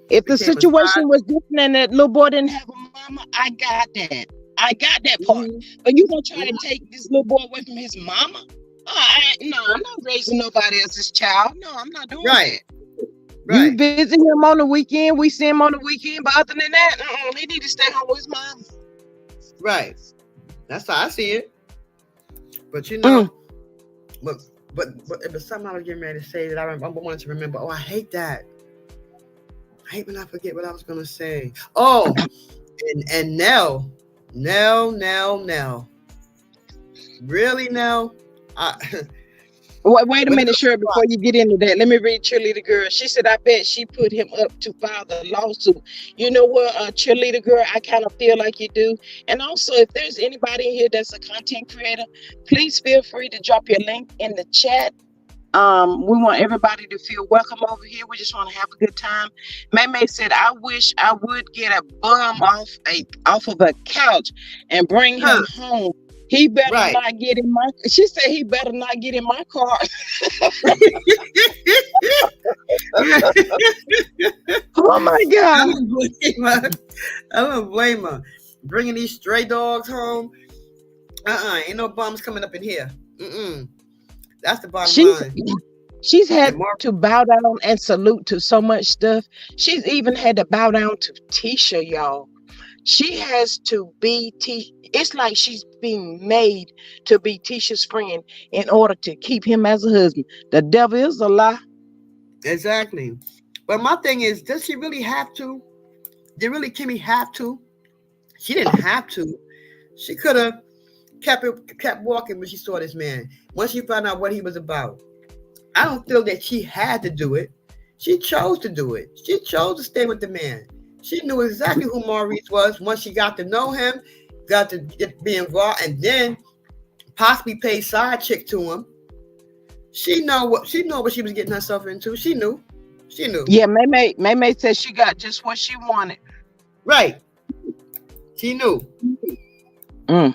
If the
Became a side.
situation was different and that little boy didn't have a mama, I got that. I got that part.
Mm-hmm.
But you gonna try to
Mm-hmm.
take this little boy away from his mama? No, I'm not raising nobody else's child. No, I'm not doing
Right.
that. You
Right.
visit him on the weekend, we see him on the weekend, but other than that, he need to stay home with his mom.
Right. That's how I see it. But
Mm.
but but it was something I was getting ready to say that I wanted to remember. Oh, I hate that. I hate when I forget what I was gonna say. Oh, and Nell. Really, Nell? I
Wait a
when it
minute,
comes to
Sure. Before you get into that, let me read Cheerleader Girl. She said, I bet she put him up to file the lawsuit. You know what, Cheerleader Girl, I kind of feel like you do. And also, if there's anybody in here that's a content creator, please feel free to drop your link in the chat. We want everybody to feel welcome over here. We just want to have a good time. May May said, I wish I would get a bum off of a couch and bring him
huh?
home. He better
Right.
not get in my. She said he better not get in my car. Oh my
I
God.
don't blame her. I don't blame her. Bringing these stray dogs home. Ain't no bums coming up in here. Mm-mm. That's the bottom
She's
line.
she's had
And Mark,
to bow down and salute to so much stuff. She's even had to bow down to Tisha, y'all. She has to be It's like she's being made to be Tisha's friend in order to keep him as a husband. The devil is a lie.
exactly. But my thing is, does she really have to? Did really Kimmy have to? She didn't have to. She could have kept walking when she saw this man. Once she found out what he was about. I don't feel that she had to do it. She chose to do it. She chose to stay with the man. She knew exactly who Maurice was once she got to know him, got to be involved, and then possibly pay side chick to him. She know what she was getting herself into. She knew. She knew.
Yeah, May said she got just what she wanted.
Right. She knew.
Mm.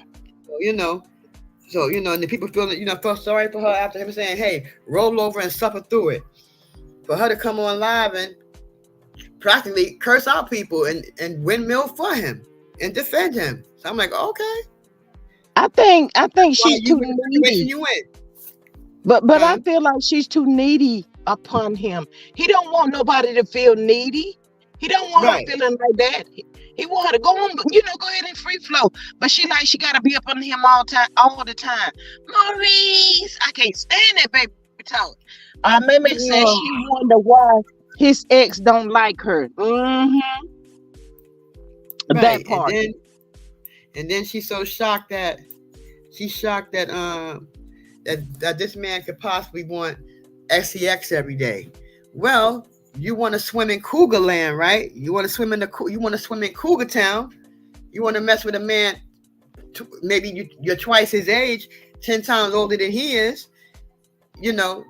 So, and the people felt sorry for her after him saying, "Hey, roll over and suffer through it." For her to come on live and practically curse out people and windmill for him and defend him. So I'm like, okay,
I think
why
she's
you
too
in the situation
needy.
you in?
But I
Huh?
feel like she's too needy upon him. He don't want nobody to feel needy. He don't want her
Right.
feeling like that. He want her to go on, go ahead and free flow. But she gotta be up on him all the time. Maurice, I can't stand that baby talk. Mimi says she
Oh,
wonder why his ex don't like her. That
right. And
part.
then she's so shocked that this man could possibly want sex every day. Well, you want to swim in Cougar Land, right? You want to swim in Cougar Town. You want to mess with a man, maybe you're twice his age, 10 times older than he is.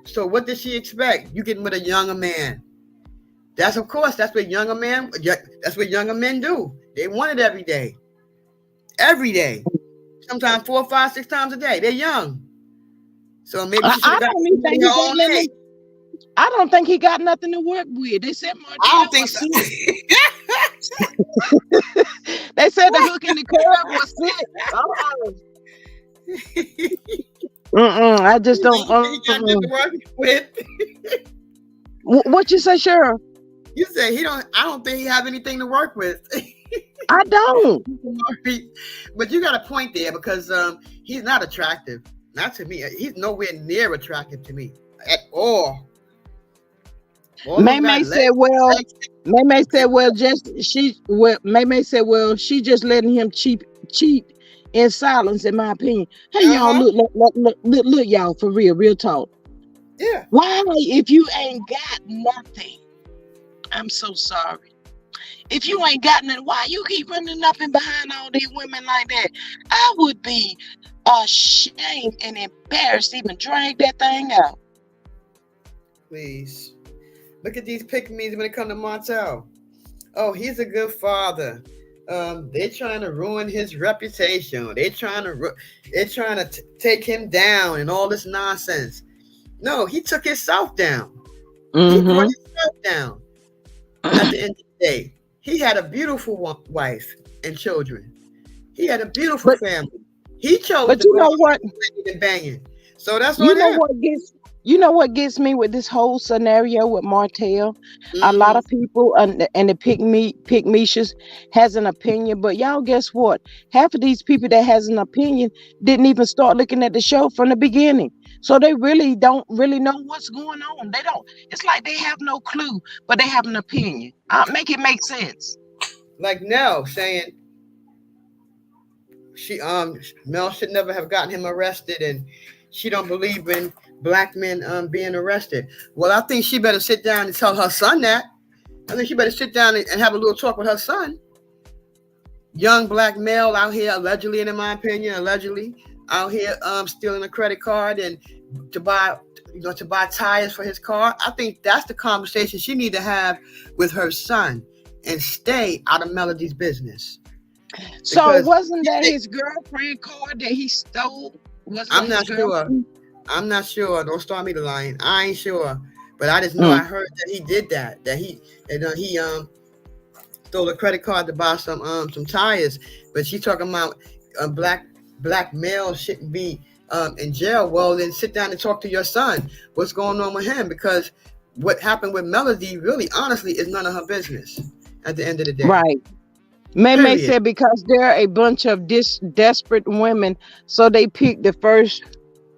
So what does she expect? You getting with a younger man. Of course, that's what younger men do. They want it every day. Every day. Sometimes 4, 5, 6 times a day. They're young. So maybe
I,
she should
I
have got
don't even
somebody
think
her
he got
own
nothing.
age.
I don't think he got nothing to work with. They said
I don't
Martell
think
was
so.
sick. They said the hook in the curve was sick. Oh. I just
You
don't.
don't think he got nothing to work with?
What you say, Cheryl?
You say he don't. I don't think he have anything to work with.
I don't.
But you got a point there because he's not attractive. Not to me. He's nowhere near attractive to me at all. All those
May
guys
May said, "Well, May May said, well, just she. Well, May May said, well, she just letting him cheat in silence, in my opinion. Hey, y'all,
uh-huh.
look, y'all, for real talk.
Yeah.
Why, if you ain't got nothing? I'm so sorry. If you ain't got nothing, why you keep running up and behind all these women like that? I would be ashamed and embarrassed to even drag that thing out.
Please. Look at these pick-me's when it comes to Montel. Oh, he's a good father. They're trying to ruin his reputation. They're trying to take him down and all this nonsense. No, he took himself down. He brought
Mm-hmm.
himself down. At the end of the day, he had a beautiful wife and children. He had a beautiful
But
family. He chose
but
to
you
go
know what?
on and banging. So that's
You
on
know
him.
what gets you know what gets me with this whole scenario with Martell? A lot
Hmm.
of people and the pick Mishas has an opinion, but y'all guess what? Half of these people that has an opinion didn't even start looking at the show from the beginning. So they really don't really know what's going on. They don't. It's like they have no clue, but they have an opinion. Make it make sense.
Like Nell saying she Mel should never have gotten him arrested, and she don't believe in black men being arrested. Well, I think she better sit down and tell her son that. I think she better sit down and have a little talk with her son. Young black male out here allegedly, and in my opinion, allegedly out here stealing a credit card and to buy to buy tires for his car. I think that's the conversation she need to have with her son and stay out of Melody's business
So
because
wasn't that his girlfriend card that he stole? Wasn't
I'm
that his
not sure.
girlfriend?
I'm not sure. Don't start me to lying. I ain't sure, but I just know
Mm.
I heard that he did that. He stole a credit card to buy some tires. But she talking about a black male shouldn't be in jail. Well, then sit down and talk to your son. What's going on with him? Because what happened with Melody really, honestly, is none of her business. At the end of the day,
Right. May
period.
said because they're a bunch of desperate women, so they picked the first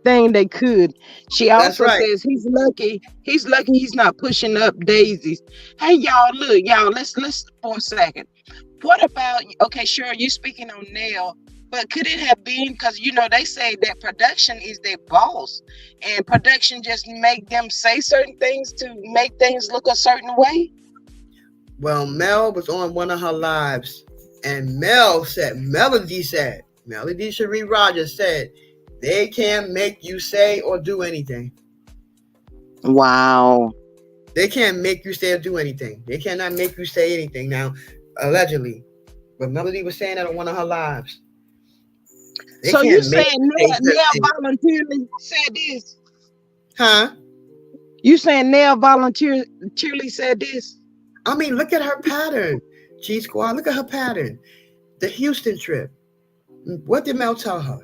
thing they could. She
That's
also
right.
says he's lucky. He's lucky he's not pushing up daisies. Hey y'all, look, y'all, let's for a second. What about okay, sure, you speaking on Nell, but could it have been because they say that production is their boss and production just make them say certain things to make things look a certain way?
Well, Mel was on one of her lives, and Melody Cherie Rogers said, they can't make you say or do anything.
Wow.
They can't make you say or do anything. They cannot make you say anything. Now, allegedly, but Melody was saying that on one of her lives. They
So you
can't make
saying
you say certain
Nell
things.
voluntarily said this?
Huh?
You saying Nell voluntarily said this?
I mean, look at her pattern. G Squad, look at her pattern. The Houston trip. What did Mel tell her?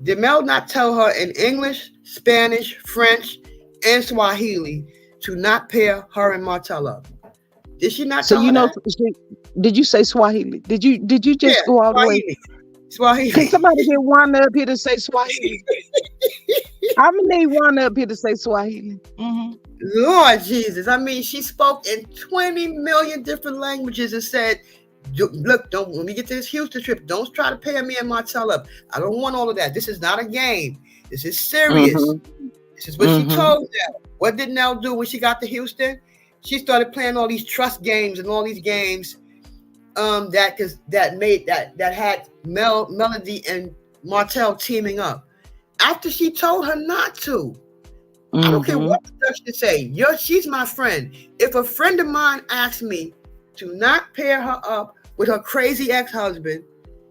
Did Mel not tell her in English, Spanish, French, and Swahili to not pair her and Martell up? Did she not
So
tell
you
her
know,
that?
did you say Swahili? Did you just
Yeah,
go all the way?
Swahili.
Can
Swahili.
somebody get one up here to say Swahili? I'm gonna need one up here to say Swahili.
Lord Jesus. I mean, she spoke in 20 million different languages and said, look, don't when we get to this Houston trip, don't try to pair me and Martell up. I don't want all of that. This is not a game. This is serious.
Mm-hmm.
This is what she
Mm-hmm.
told Nell. What did Nell do when she got to Houston? She started playing all these trust games and all these games that had Melody and Martell teaming up. After she told her not to. I don't care
Mm-hmm.
what the production say. She's my friend. If a friend of mine asks me to not pair her up with her crazy ex-husband,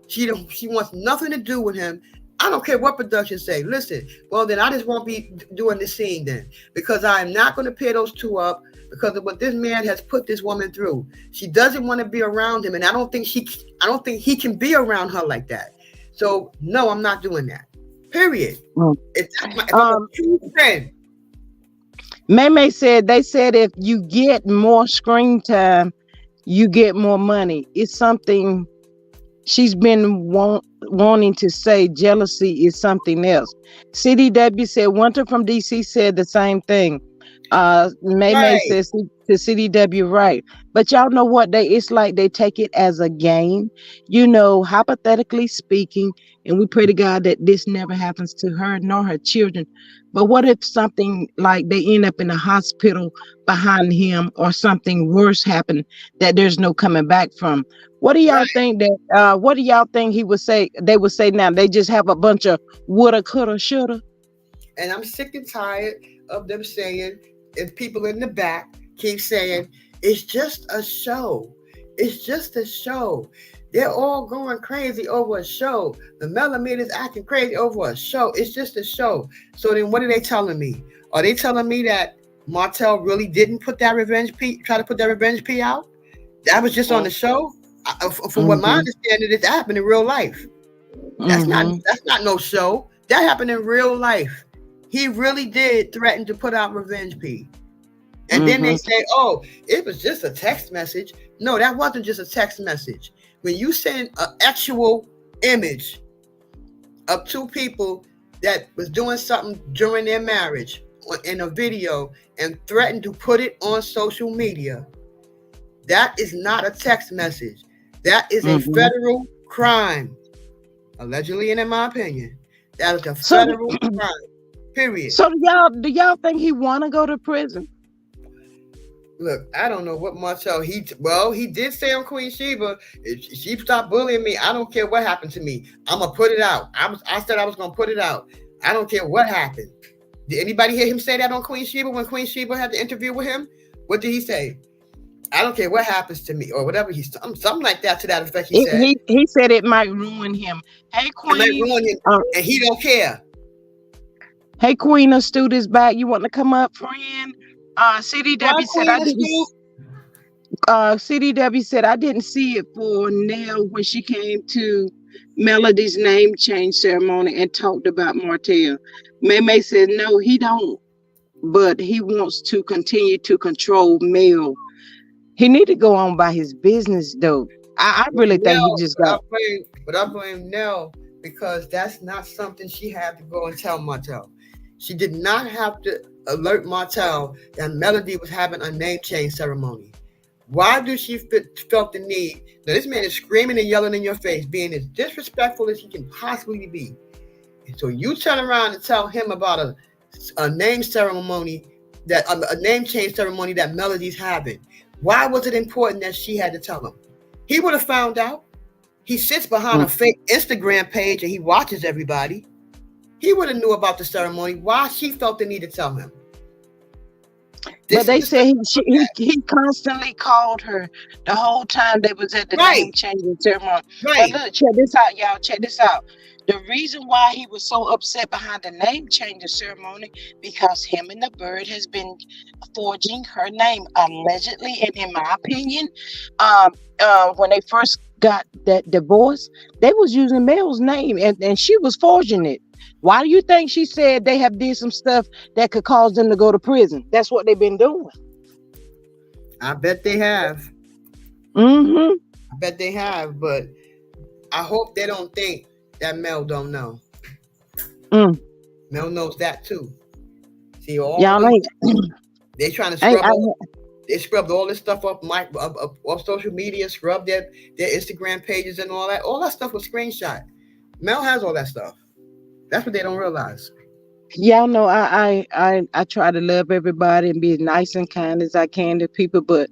she wants nothing to do with him. I don't care what production say. Listen, well then I just won't be doing this scene then because I am not going to pair those two up because of what this man has put this woman through. She doesn't want to be around him, and I don't think he can be around her like that. So no, I'm not doing that. Period.
Mm.
If I'm a
Um,
true friend.
May said they said if you get more screen time, you get more money. It's something she's been wanting to say. Jealousy is something else. CDW said Winter from DC said the same thing. May
Right.
says to CDW, right. But y'all know what it's like they take it as a game, hypothetically speaking, and we pray to God that this never happens to her nor her children. But what if something like they end up in a hospital behind him or something worse happened that there's no coming back from? What do y'all
Right.
think what do y'all think they would say now? They just have a bunch of woulda, coulda, shoulda.
And I'm sick and tired of them saying, and people in the back keep saying, it's just a show. It's just a show. They're all going crazy over a show. The Melameters acting crazy over a show. It's just a show. So then what are they telling me? Are they telling me that Martell really didn't put that try to put that revenge P out? That was just on the show? From what my
Mm-hmm.
understanding, it happened in real life.
Mm-hmm.
That's not no show. That happened in real life. He really did threaten to put out revenge P. And then they
Mm-hmm.
say, oh, it was just a text message. No, that wasn't just a text message. When you send an actual image of two people that was doing something during their marriage in a video and threatened to put it on social media, that is not a text message. That is a
Mm-hmm.
federal crime. Allegedly, and in my opinion, that is a
So,
federal crime. Period.
so do y'all think he want to go to prison?
Look, I don't know what Marcel he did say on Queen Sheba, if she stopped bullying me, I don't care what happened to me. I'm gonna put it out. I said I was gonna put it out. I don't care what happened. Did anybody hear him say that on Queen Sheba when Queen Sheba had the interview with him? What did he say? I don't care what happens to me or whatever something like that to that effect. He said
He said it might ruin him. Hey
it might
Queen,
ruin him,
uh,
and he don't care.
hey Queen, a student's back. You want to come up, friend?
Why
CDW said I
Queen
didn't.
Astute?
CDW said I didn't see it for Nell when she came to Melody's name change ceremony and talked about Martell. May said no, he don't, but he wants to continue to control Mel. He need to go on by his business though. I really think he
No,
just got.
but I blame Nell because that's not something she had to go and tell Martell. She did not have to alert Martell that Melody was having a name change ceremony. Why do she felt the need? Now this man is screaming and yelling in your face, being as disrespectful as he can possibly be. And so you turn around and tell him about a name ceremony a name change ceremony that Melody's having. Why was it important that she had to tell him? He would have found out. He sits behind a fake Instagram page and he watches everybody. He would have knew about the ceremony. Why she felt the need to tell him?
But
This is
they
the stuff
said he,
I
she,
look at.
he constantly called her the whole time they was at the name
Right,
changing ceremony. But
right.
look, check this out, y'all. Check this out. The reason why he was so upset behind the name changing ceremony because him and the bird has been forging her name allegedly, and in my opinion, um, when they first got that divorce, they was using Mel's name, and she was forging it. Why do you think she said they have did some stuff that could cause them to go to prison? That's what they've been doing.
I bet they have.
Mm-hmm.
I bet they have. But I hope they don't think that Mel don't know.
Mm.
Mel knows that too. See, all
Y'all
these
ain't,
they trying to
ain't
scrub
I,
all. They scrubbed all this stuff off social media, scrubbed their Instagram pages and all that. All that stuff was screenshot. Mel has all that stuff. That's what they don't realize.
y'all know I try to love everybody and be as nice and kind as I can to people, but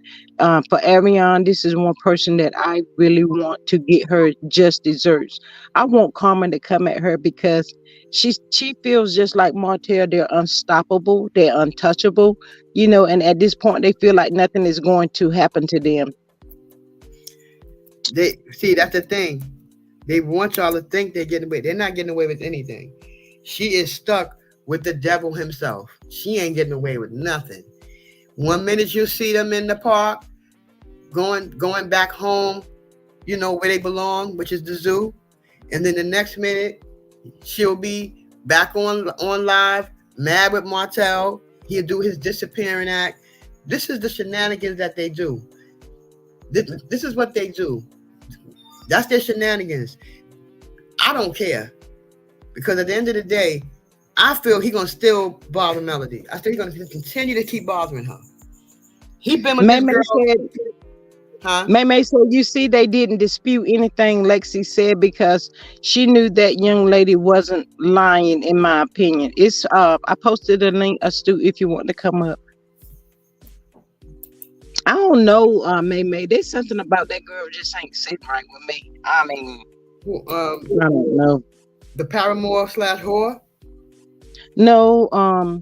for Ariane, this is one person that I really want to get her just desserts. I want Carmen to come at her because she feels just like Martell. They're unstoppable, they're untouchable, and at this point they feel like nothing is going to happen to them.
They see that's the thing. They want y'all to think they're getting away. They're not getting away with anything. She is stuck with the devil himself. She ain't getting away with nothing. One minute you see them in the park, going back home, where they belong, which is the zoo, and then the next minute she'll be back on live, mad with Martell. He'll do his disappearing act. This is the shenanigans that they do. This is what they do. That's their shenanigans. I don't care because at the end of the day, I feel he gonna still bother Melody. I feel he's gonna continue to keep bothering her. He been with
May
this
May
girl,
said
huh?
May May said, you see, they didn't dispute anything Lexi said because she knew that young lady wasn't lying, in my opinion. I posted a link, Stu, if you want to come up. I don't know, May May. There's something about that girl just ain't sitting right with me. I mean,
Who,
I don't know.
the paramour slash whore.
No,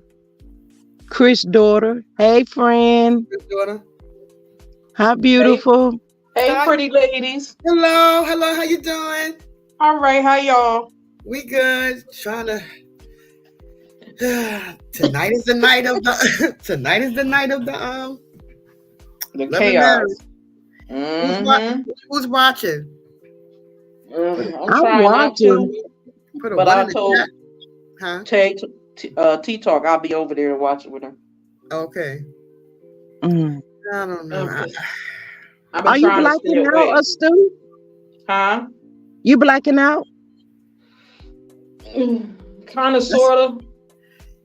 Chris' daughter. Hey, friend.
His daughter.
How
Hey,
beautiful.
hey,
Hi.
pretty ladies.
Hello, hello. How you doing?
All right, how y'all?
We good. Trying to. Tonight is the night of the. Tonight is the night of the
The
love and
chaos.
marriage. Who's watching?
Mm-hmm.
Who's watching? Put a,
I'm
I'm
trying not
watching.
to,
put a
but
one
I
in the chat,
told
huh?
T Talk I'll be over there to watch it with her.
Okay.
Mm.
I don't know.
Okay. I've been
Are you
trying to stay
blacking out,
away.
Stu?
Huh?
You blacking out?
Kind of,
That's
sort of.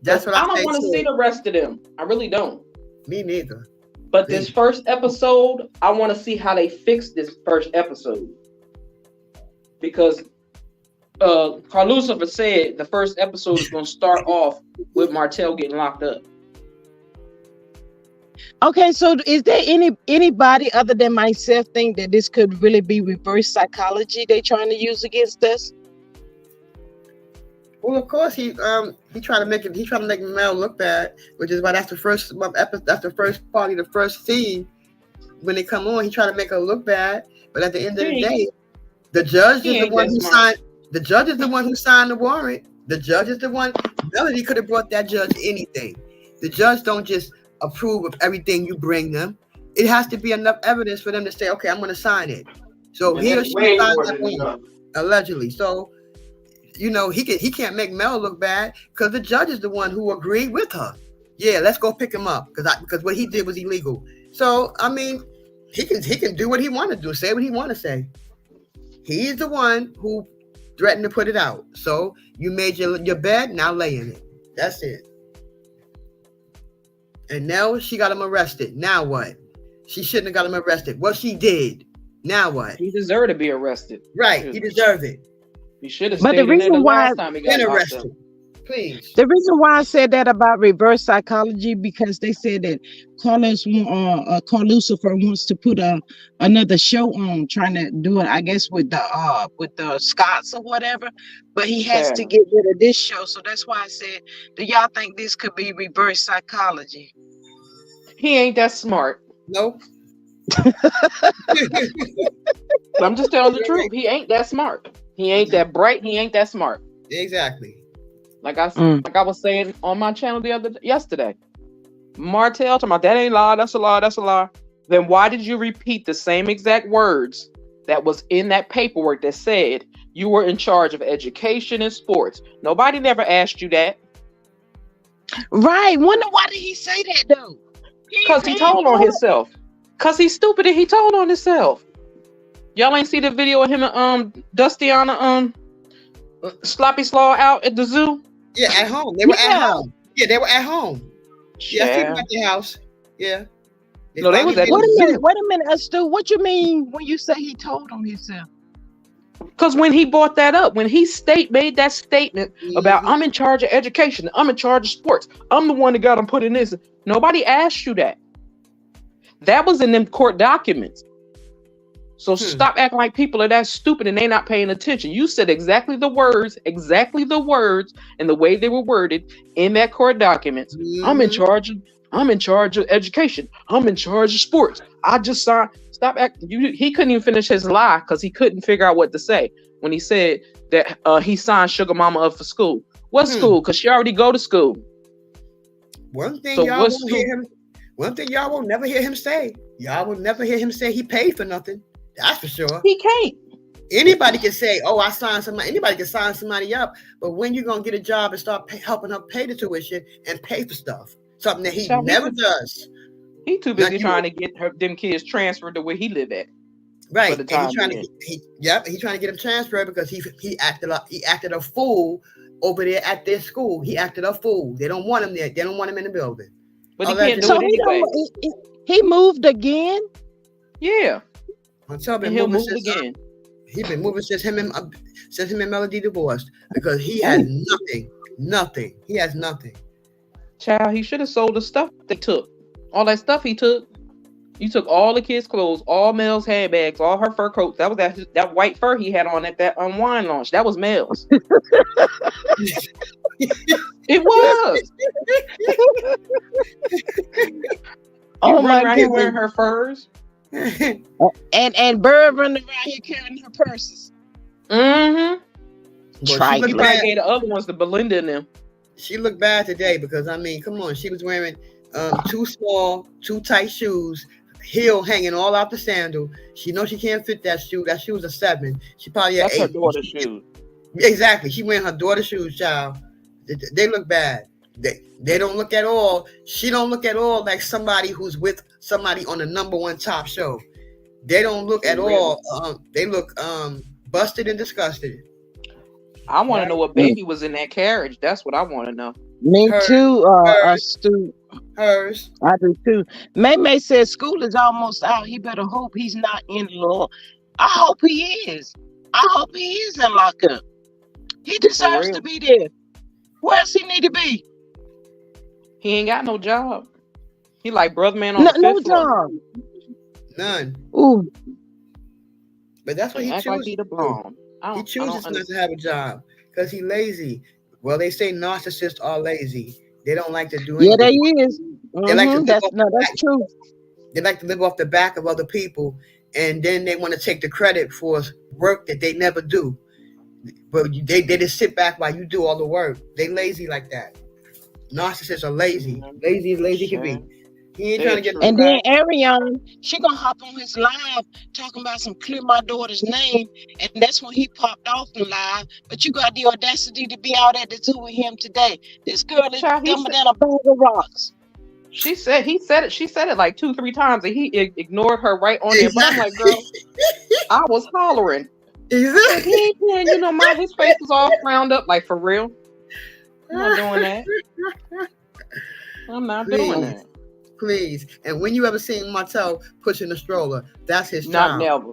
that's
Because
what I
I don't
say
want to see
too.
the rest of them. I really don't.
Me neither.
But this
Me.
first episode, I want to see how they fix this first episode. Because Carl Lucifer said the first episode is going to start off with Martell getting locked up.
Okay, so is there anybody other than myself think that this could really be reverse psychology they trying to use against us?
Well, of course he trying to make it. He trying to make Mel look bad, which is why that's the first episode. That's the first party, the first scene when they come on. He trying to make her look bad, but at the end of the
He
day, the judge
he
is the
ain't
one
that
who
smart.
signed. The judge is the one who signed the warrant. The judge is the one. Melody could have brought that judge anything. The judge don't just approve of everything you bring them. It has to be enough evidence for them to say, okay, I'm going to sign it. So
And
he or
that's
she
way
signed
more
that
than
warrant,
enough.
allegedly. So he can't make Mel look bad because the judge is the one who agreed with her. Yeah, let's go pick him up because what he did was illegal. So I mean, he can do what he want to do, say what he want to say. He's the one who threatened to put it out. So you made your bed, now lay in it. That's it. And now she got him arrested. Now what? She shouldn't have got him arrested. Well, she did. Now what?
He deserved to be arrested.
Right, he deserved it.
He should have
But the
stayed in there the
reason why
last time he got
Been
locked up.
arrested. Please.
the reason why I said that about reverse psychology because they said that Carl Lucifer wants to put another show on, trying to do it, I guess, with the Scots or whatever. But he has
Yeah.
to get rid of this show, so that's why I said, do y'all think this could be reverse psychology?
He ain't that smart.
Nope.
I'm just telling the truth. He ain't that smart. He ain't that bright. He ain't that smart.
Exactly.
Like I was saying on my channel yesterday. Martell talking about that ain't lie. That's a lie. That's a lie. Then why did you repeat the same exact words that was in that paperwork that said you were in charge of education and sports? Nobody never asked you that.
Right. Wonder why did he say that though?
Because he told on himself. Because he's stupid and he told on himself. Y'all ain't see the video of him and Dusty on Sloppy Slaw out at the zoo?
Yeah, at home. They were at home. Yeah, they were at home. Yeah, I think at the house. Yeah.
They was at
Wait a minute, Stu. What you mean when you say he told on himself?
Because when he brought that up, when he made that statement about I'm in charge of education, I'm in charge of sports, I'm the one that got him put in this. Nobody asked you that. That was in them court documents. So stop acting like people are that stupid and they not paying attention. You said exactly the words, and the way they were worded in that court documents. I'm in charge of education. I'm in charge of sports. I just signed. Stop acting. He couldn't even finish his lie because he couldn't figure out what to say when he said that he signed Sugar Mama up for school. What school? Because she already go to school.
One thing y'all won't never hear him say. Y'all will never hear him say he paid for nothing. That's for sure.
He can't.
Anybody can say, "Oh, I signed somebody." Anybody can sign somebody up, but when you gonna get a job and start helping her pay the tuition and pay for stuff, something that he never does.
He too busy trying to get them kids transferred to where he live at.
Right, and he's trying to get them transferred because he acted a fool over there at their school. He acted a fool. They don't want him there. They don't want him in the building.
But he can't do it anyway.
He moved again.
Yeah.
And he'll move again. He's been moving since him and Melody divorced because he has nothing. He has nothing.
Child, he should have sold the stuff they took. All that stuff he took. You took all the kids' clothes, all Mel's handbags, all her fur coats. That was that white fur he had on at that wine launch. That was Mel's. It was. Oh my God! Wearing her furs.
and Bird running around here carrying her purses.
Mm-hmm. You probably gave the other ones to Belinda and them.
She looked bad today because come on, she was wearing too small, too tight shoes, heel hanging all out the sandal. She knows she can't fit that shoe. That shoe was a 7. She probably had 8.
That's her daughter's shoes.
Exactly. She wearing her daughter's shoes, child. They look bad. They don't look at all. She don't look at all like somebody who's with somebody on the #1 top show. They don't look at all. They look busted and disgusted.
I want to know what baby was in that carriage. That's what I want to know.
Me too, Stu.
Hers.
I do too. May says school is almost out. He better hope he's not in law. I hope he is. I hope he is in lockup. He deserves to be there. Where else he need to be?
He ain't got no job. He like brother man on the 5th floor.
Job.
None.
Ooh.
But that's what he chooses.
Like
he chooses not to have a job because he's lazy. Well, they say narcissists are lazy. They don't like to do anything.
Yeah, they is.
They like to
that's true.
They like to live off the back of other people, and then they want to take the credit for work that they never do. But they just sit back while you do all the work. They lazy like that. Narcissists are lazy. Lazy can be. He ain't trying to get.
And then Ariane, she gonna hop on his live talking about some clear my daughter's name, and that's when he popped off in live. But you got the audacity to be out at the zoo with him today. This girl is dumber than a bag of rocks.
She said it like 2-3 times, and he ignored her right on there. But I'm like, girl, I was hollering.
Exactly.
He ain't playing, his face was all frowned up, like for real. I'm not doing that. I'm not doing that.
Please. And when you ever seen Martell pushing a stroller, that's his child.
Not never.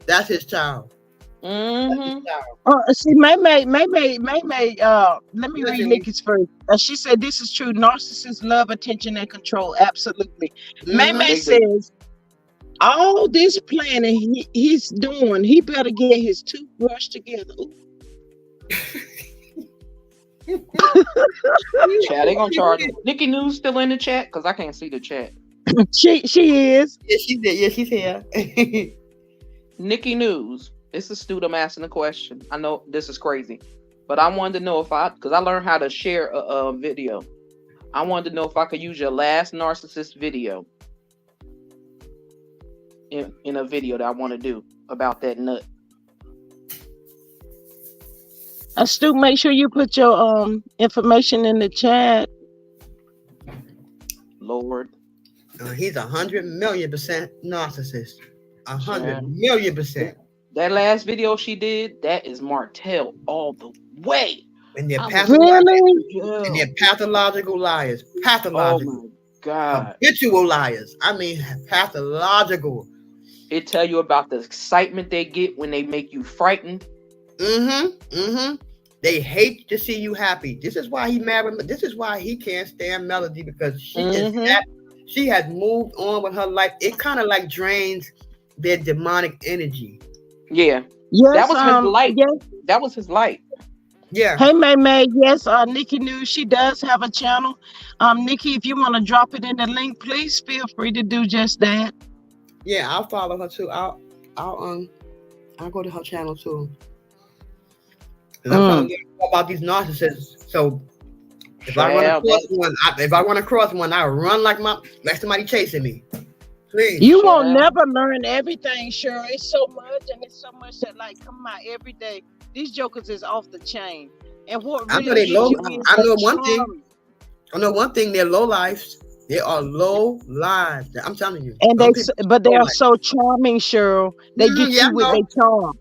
That's his child.
Mm-hmm.
See, May, let me read Nikki's first. She said, this is true. Narcissists love attention and control. Absolutely.
Mm-hmm.
May says, all this planning he's doing, he better get his toothbrush together.
Chat, they gonna charge him. Nikki News still in the chat? Because I can't see the chat.
She is.
Yeah, she's there. Yeah, she's here.
Nikki News. It's astute. I'm asking a question. I know this is crazy, but I wanted to know because I learned how to share a video. I wanted to know if I could use your last narcissist video in a video that I want to do about that nut.
Stu, make sure you put your information in the chat.
Lord.
He's 100,000,000% narcissist.
Yeah.
100,000,000%.
That last video she did, that is Martell all the way.
And they're
Really?
and they're pathological liars.
Oh
Pathological.
my God.
Habitual liars. I mean, pathological.
It tell you about the excitement they get when they make you frightened.
They hate to see you happy. This is why he married. This is why he can't stand Melody, because she has moved on with her life. It kind of like drains their demonic energy.
Yeah.
Yes,
that was his light.
Yes.
That was his light.
Yeah.
Hey, May. Yes, Nikki News. She does have a channel. Nikki, if you want to drop it in the link, please feel free to do just that.
Yeah, I'll follow her too. I'll go to her channel too. Cause I'm trying to learn more about these narcissists. So if I run across one, I run like somebody chasing me. Please.
You won't never learn everything, sure. It's so much, and it's so much that like come out every day. These jokers is off the chain. And what really
I know one thing, they're low lives. They are low lives. I'm telling you.
And they are so charming, Cheryl. They get you with their charm.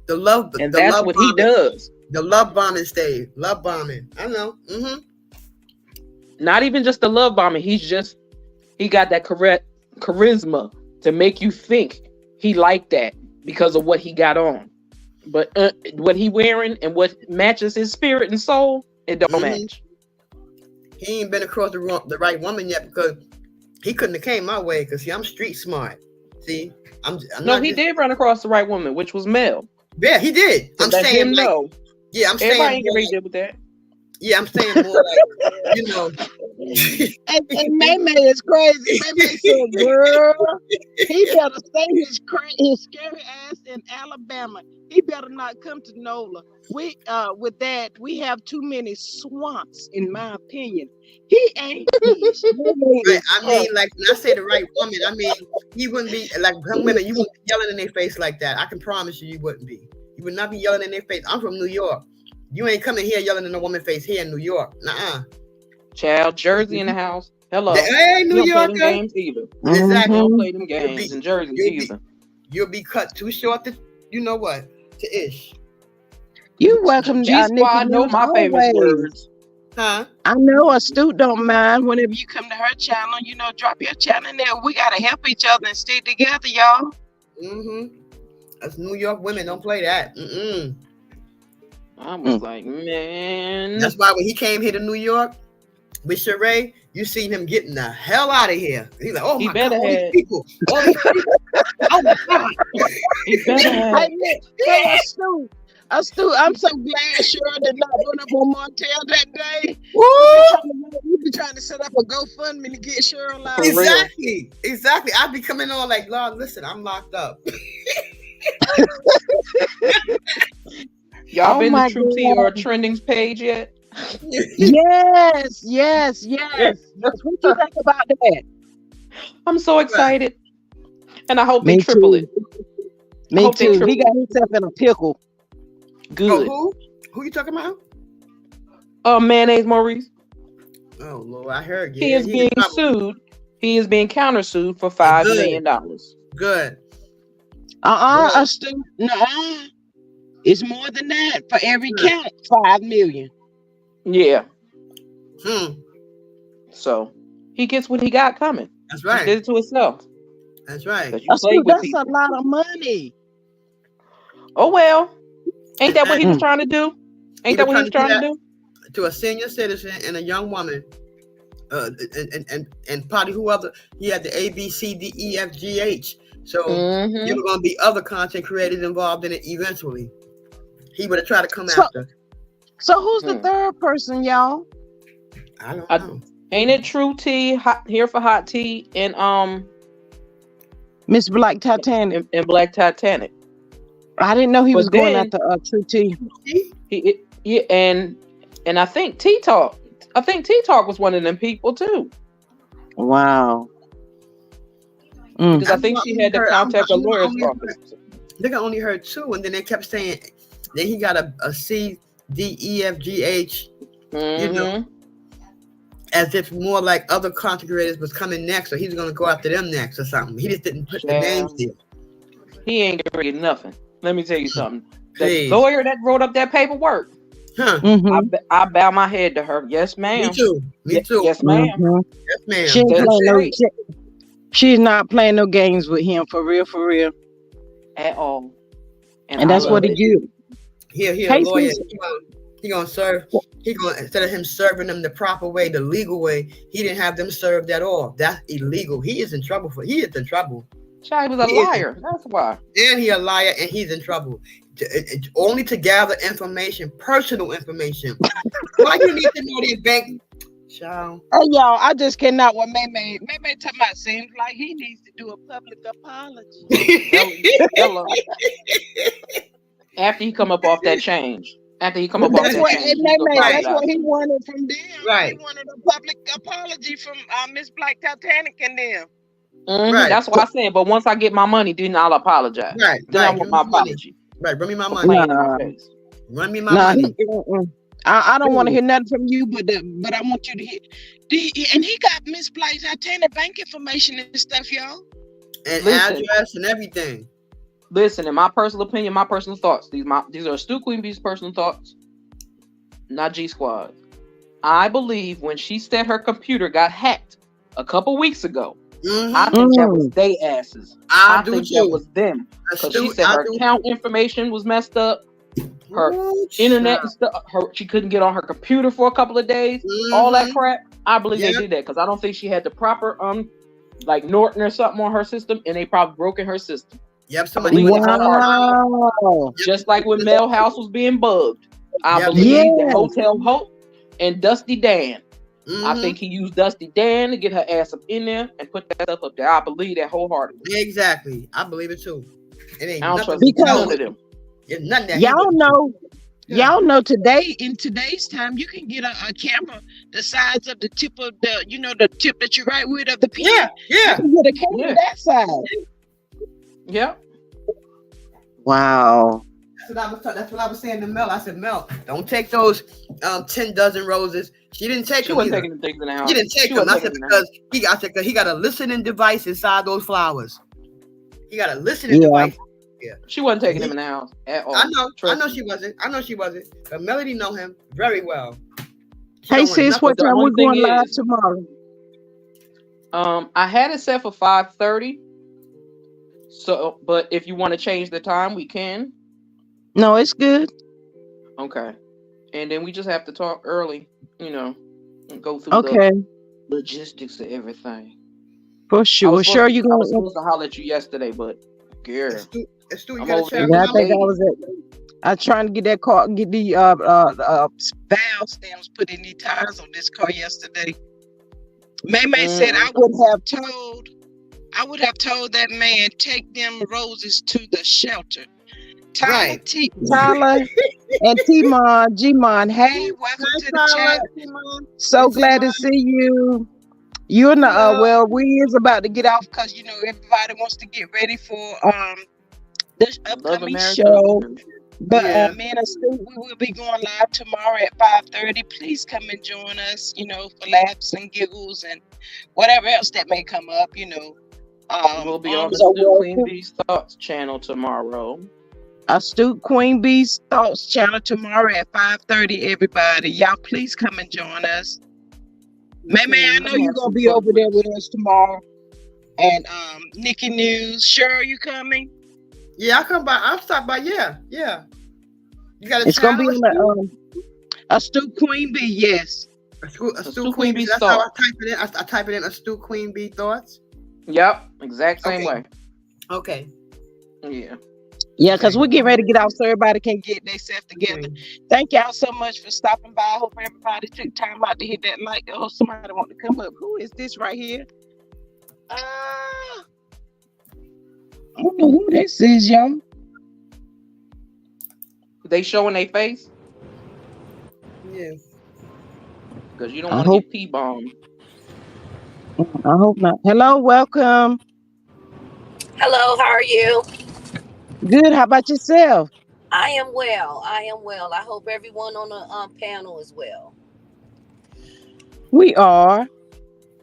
That's what he does.
The love bombing stage. Love bombing. I know.
Not even just the love bombing. He got that correct charisma to make you think he liked that because of what he got on. But what he wearing and what matches his spirit and soul, it don't match.
He ain't been across the right woman yet, because he couldn't have came my way, because I'm street smart. See,
he did run across the right woman, which was Mel.
Yeah, he did. I'm saying
him know.
Yeah, I'm
everybody
saying
ain't gonna deal with that.
Yeah, I'm saying more like, you know.
and May is crazy. May said, "Girl, he better stay his scary ass in Alabama. He better not come to NOLA. With that, we have too many swamps, in my opinion. He ain't."
Right. I mean, like when I say the right woman, I mean he wouldn't be like some women. You wouldn't be yelling in their face like that. I can promise you, you wouldn't be. You would not be yelling in their face. I'm from New York. You ain't coming here yelling in a woman's face here in New York. Nuh-uh.
Child, Jersey in the house. Hello.
Hey, New York
games either.
Exactly.
Don't play them games in Jersey either.
You'll be cut too short to, you know what, to ish.
You welcome,
Nikki. I know my favorite words.
Huh?
I know Astute don't mind whenever you come to her channel. You know, drop your channel in there. We gotta help each other and stick together, y'all.
Us New York women don't play that.
I was like, man.
That's why when he came here to New York with Sheree, you seen him getting the hell out of here. He's like, oh my God, all these people. Oh my God.
He better have.
Astute, I'm so glad Cheryl did not run up on Martell that day. We've been trying to set up a GoFundMe to get Cheryl out.
Exactly. I'd be coming on like, Lord, listen, I'm locked up.
Y'all been to True Tea or Trending's page yet?
Yes. What you think about that?
I'm so excited. And I hope they triple it.
Me too. He got himself in a pickle.
Good.
Oh, who you talking about?
Mayonnaise Maurice.
Oh Lord, I heard.
He is being sued. He is being countersued for $5 million.
Good.
Astute. No. It's more than that. For every count, $5 million.
Yeah. So he gets what he got coming.
That's right.
He did it to himself.
That's right.
That's a lot of money.
Oh well. Ain't that what he was trying to do? Ain't that what he was trying to do?
To a senior citizen and a young woman, and probably whoever, he had the A, B, C, D, E, F, G, H. So there were going to be other content creators involved in it eventually. He would have tried to come after.
So who's the third person, y'all?
I don't know.
Ain't it true, T? Here for hot tea and
Miss Black Titanic.
in Black Titanic.
I didn't know he was
But
going
then
after True T.
See?
yeah, and I think T Talk. I think T Talk was one of them people too,
Wow. Mm.
because I think she had to contact a lawyer's office.
I think I only heard two, and then they kept saying that he got a C, D, E, F, G, H. You know, as if more like other content creators was coming next, or he's gonna go after them next or something. He just didn't put the names there.
He ain't gonna get nothing. Let me tell you something. The
Please.
lawyer that wrote up that paperwork,
Huh?
Mhm.
I bow my head to her. Yes, ma'am.
Me too. Me too.
Yes, ma'am.
Mhm.
Yes, ma'am.
She ain't
That's
playing no.
great.
She's not playing no games with him for real, for real.
At all.
And
I
that's
love
what he
it.
did.
He a
Hey,
lawyer.
sis.
He gonna serve. He gonna, instead of him serving them the proper way, the legal way, he didn't have them served at all. That's illegal. He is in trouble He is in trouble.
Child, he was a
He is-
liar. That's why.
And he a liar, and he's in trouble. Only to gather information, personal information. Why you need to know their bank? Child.
Hey, y'all, I just cannot with May talking about seems like he needs to do a public apology.
Hello. After he come up off that change. After he come up off
That's
that
what
change,
and
he's gonna
that's
apologize.
what he wanted from them.
Right.
He wanted a public apology from Miss Black Titanic and them.
Right.
That's what I said. But once I get my money, then I'll apologize.
Right.
Then
Right.
I want my apology.
Right. Run me my
For
money.
playing in my
Nah.
face.
Run me my
Nah,
money.
I don't want to hear nothing from you, but I want you to hear. And he got Miss Black Titanic bank information and stuff, y'all.
And
Listen.
address and everything.
Listen, in my personal opinion, my personal thoughts. These are Stu Queen Bee's personal thoughts, not G Squad. I believe when she said her computer got hacked a couple weeks ago,
Mhm.
I think that was they asses.
I
I
do
think
too.
that was them. Because she said her account information was messed up, her internet and stuff. She couldn't get on her computer for a couple of days. All that crap. I believe they did that because I don't think she had the proper like Norton or something on her system, and they probably broke in her system.
Yep, somebody.
Wow.
Just like when Mel House was being bugged, I believe
Yes.
that Hotel Hope and Dusty Dan.
Mhm.
I think he used Dusty Dan to get her ass up in there and put that stuff up there. I believe that wholeheartedly.
Exactly. I believe it too. It ain't
I don't
nothing.
trust none
Because-
of them.
It's nothing that
Y'all know.
Yeah.
Y'all know today, in today's time, you can get a camera the size of the tip of the tip that you write with of the pen.
Yeah.
You
Yeah.
can get a camera
Yeah.
that size.
Yeah.
Wow.
That's what I was saying to Mel. I said, Mel, don't take those 10 dozen roses. She didn't take
She
them.
wasn't
either.
taking the things in the house.
He didn't take
She
them.
wasn't
I said
taking them in the house.
because he got a listening device inside those flowers. He got a listening
Yeah.
device.
She wasn't taking them in the house at all.
I know
Trust me.
she wasn't. But Melody know him very well. She
Hey
don't want
sis,
nothing-
what
the
time
only
we going
thing
live
is-
tomorrow?
I had it set for 5:30. So, but if you want to change the time, we can.
No, it's good.
Okay. And then we just have to talk early, and go through
Okay,
the logistics of everything.
for
I
sure.
was
Sure,
supposed
you
to- I was
gonna?
supposed to holler at you yesterday, but girl,
Stu, you
I'm
got a
over there
check.
with
Yeah, I
the
think I
lady.
was at. I trying to get that car, get the valve stems put in the tires on this car yesterday. May said I would have told that man take them roses to the shelter. Tyler,
Right.
Tyler and T-Mon, G-Mon, hey, welcome to the chat. So glad to see you. You and
Hello.
we is about to get off because everybody wants to get ready for this
Love and
upcoming
marriage
show.
husband.
But
Yeah.
me and Stu, we will be going live tomorrow at 5:30. Please come and join us, for laughs and giggles and whatever else that may come up,
We'll be on
arms
the
are
Stu Queen
welcome.
Bee's Thoughts channel tomorrow.
Astute Queen Bee's Thoughts channel tomorrow at 5:30. Everybody, y'all, please come and join us. Man, I know you're gonna be over there with us tomorrow. And Nikki News, sure you coming?
Yeah, I'll come by. I'll stop by. Yeah. You got a
It's gonna be
channel?
on the Astute Queen Bee, yes.
Astute Queen Bee. That's how I type it in. I type it in Astute Queen Bee Thoughts.
Yep, exact same
Okay.
way.
Okay.
Yeah.
Yeah,
Okay.
because we're getting ready to get out so everybody can get themselves together.
Okay.
Thank y'all so much for stopping by. I hope everybody took time out to hit that like. Oh, somebody want to come up. Who is this right here? I don't know who this is, y'all.
They showing their face
Yes.
because you don't
I
want to
hope.
get T-bombed.
I hope not. Hello, welcome.
Hello, how are you?
Good. How about yourself?
I am well. I am well. I hope everyone on the panel is well.
We are.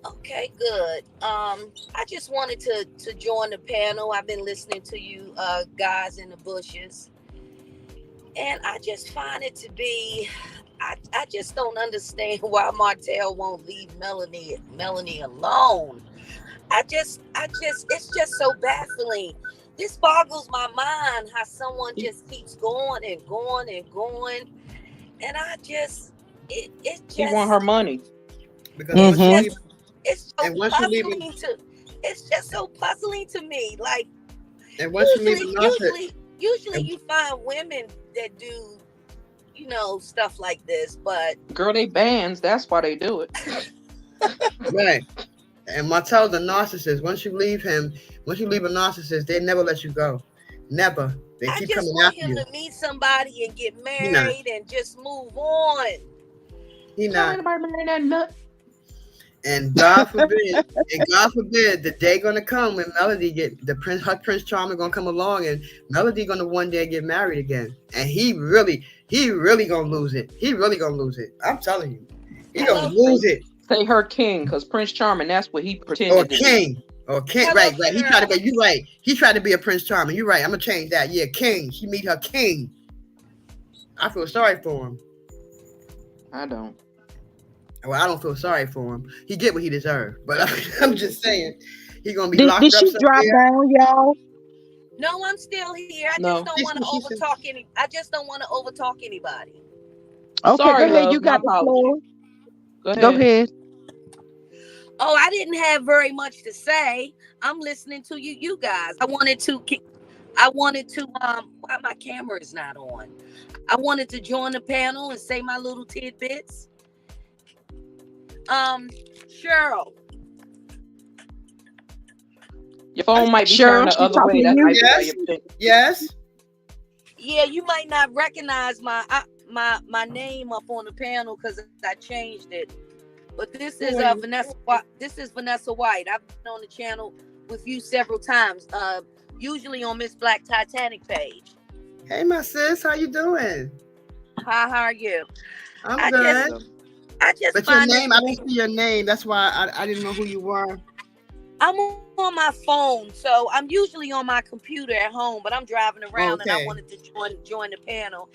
Okay, good. I just wanted to join the panel. I've been listening to you guys in the bushes, and I just find it to be. I just don't understand why Martell won't leave Melanie alone. It's just so baffling. This boggles my mind how someone
He,
just keeps going and going and going, and it
he want her
just
money.
Because
it's
once you
Mm-hmm.
leave,
just it's so
and once you leave,
puzzling to it's just so puzzling to me. Like
and once you leave
usually,
a narcissist,
usually, usually
and,
you find women that do stuff like this, but
Girl, they bands. That's why they do it.
right, and Martel's a narcissist. Once you leave a narcissist, they never let you go. Never. They
I
keep
just
coming
want
after
him
you.
to meet somebody and get
He not.
married and just move on.
He
Tell
not.
anybody marry that nut.
And God forbid, the day gonna come when Melody get her Prince Charming gonna come along, and Melody gonna one day get married again, and he really gonna lose it. He really gonna lose it. I'm telling you, he gonna
Hello,
Say,
lose it.
say her king, because Prince Charming, that's what he
Or
pretended to be.
king, or king.
hello,
Right. He tried to be.
Cheryl.
You right. He tried to be a Prince Charming. You right. I'm gonna change that. Yeah, king. She meet her king. I feel sorry for him.
I don't.
Well, I don't feel sorry for him. He get what he deserved. But I'm just saying, he gonna be
Did
locked up
she drop
somewhere.
down, y'all?
No, I'm still here. I just
No.
don't want to
She said,
overtalk any. I just don't want to overtalk anybody.
Okay, go
Sorry,
ahead.
love.
You
My
got the
apologies.
floor.
Go
Go
ahead.
ahead.
Oh, I didn't have very much to say. I'm listening to you guys. I wanted to why my camera is not on. I wanted to join the panel and say my little tidbits. Um, Cheryl,
Your phone might be
Cheryl,
turned the
she
other
talking
way.
to
That
you.
might be why
yes,
you're.
yes.
yeah, you might not recognize my name up on the panel because I changed it. But this is
Who are you?
Vanessa. This is Vanessa White. I've been on the channel with you several times. Usually on Miss Black Titanic page.
Hey, my sis, how you doing?
Hi, how are you?
I'm
I just
good.
So,
I just
But your
find this
name,
to
I
be.
didn't see your name. That's why I didn't know who you were.
I'm on my phone, so I'm usually on my computer at home, but I'm driving around and I
Okay.
wanted to join the panel,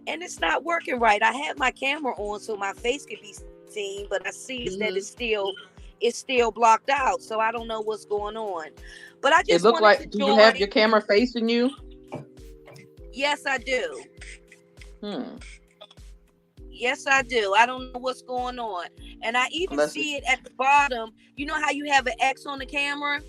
and it's not working right. I have my camera on so my face could be seen, but I see is that
Hmm.
it's still blocked out, so I don't know what's going on. But I just
it looked
wanted to
like. Do you have
join.
your camera facing you?
Yes, I do.
Hmm.
Yes, I do. I don't know what's going on, and I even
Unless
see
it's.
it at the bottom. You know how you have an X on the camera?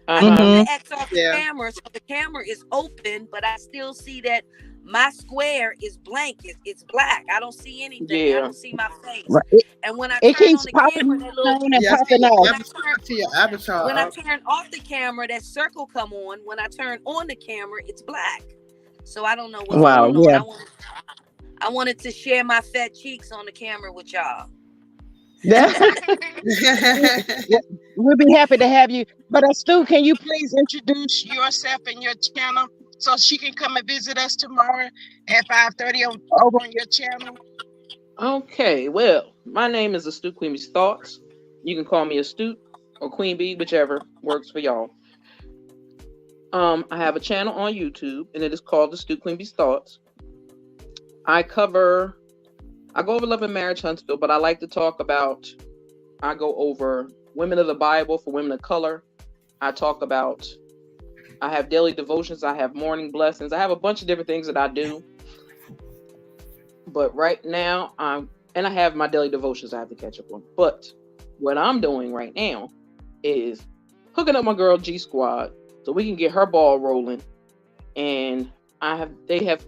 Uh
I
huh.
took
Mm-hmm.
the X off the
Yeah.
camera, so the camera is open, but I still see that my square is blank. It's black. I don't see anything. I
Yeah.
don't see my face.
Right. It,
And when I
it
turn on
keeps
the camera,
popping
that little
on and
Yeah,
popping
when
off.
I turn
I see your avatar
when I
up.
turn off the camera, that circle come on. When I turn on the camera, it's black. So I don't know what's
Wow.
going on.
Mm.
Yeah.
I wanted to share my fat cheeks on the camera with y'all.
That, we'll be happy to have you. But Stu, can you please introduce yourself and your channel so she can come and visit us tomorrow at 5:30 over on your channel?
Okay. Well, my name is Astute Queen's Thoughts. You can call me Astute or Queen Bee, whichever works for y'all. I have a channel on YouTube, and it is called Astute Queen Bee's Thoughts. I cover. I go over love and marriage, Huntsville, but I like to talk about. I go over women of the Bible for women of color. I talk about. I have daily devotions. I have morning blessings. I have a bunch of different things that I do. But right now, I have my daily devotions I have to catch up on. But what I'm doing right now is hooking up my girl G Squad so we can get her ball rolling and they have,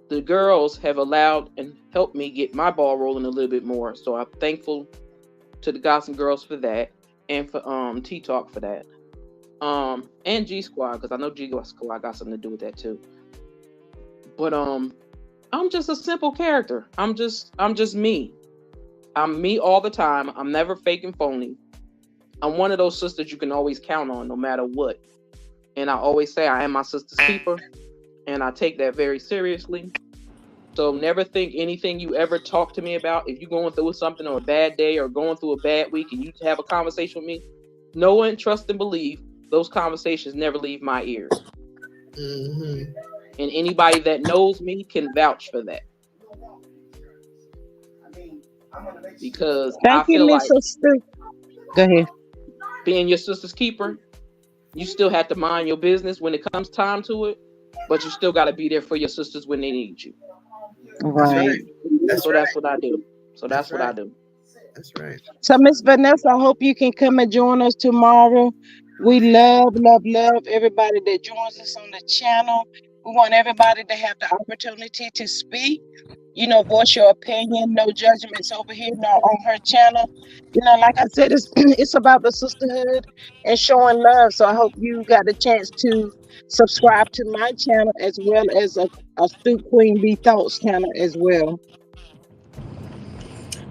the girls have allowed and helped me get my ball rolling a little bit more. So I'm thankful to the Gossip Girls for that, and for T Talk for that, and G Squad, because I know G Squad got something to do with that too. But I'm just a simple character. I'm just me. I'm me all the time. I'm never fake and phony. I'm one of those sisters you can always count on no matter what. And I always say I am my sister's keeper, and I take that very seriously. So never think anything you ever talk to me about, if you're going through something or a bad day or going through a bad week and you have a conversation with me, know and trust and believe those conversations never leave my ears.
Mm-hmm.
And anybody that knows me can vouch for that. Because I
Thank you,
feel like
Mrs. Stu. Go ahead.
being your sister's keeper, you still have to mind your business when it comes time to it, but you still got to be there for your sisters when they need you.
That's
Right.
right. That's
So
right.
that's what I do. So
That's
that's what I
right.
do.
That's right.
So, Miss Vanessa, I hope you can come and join us tomorrow. We love, love, love everybody that joins us on the channel. We want everybody to have the opportunity to speak. Voice your opinion. No judgments over here, no on her channel. Like I said, it's it's about the sisterhood and showing love. So I hope you got a chance to subscribe to my channel as well as a Stu Queen B Thoughts channel as well.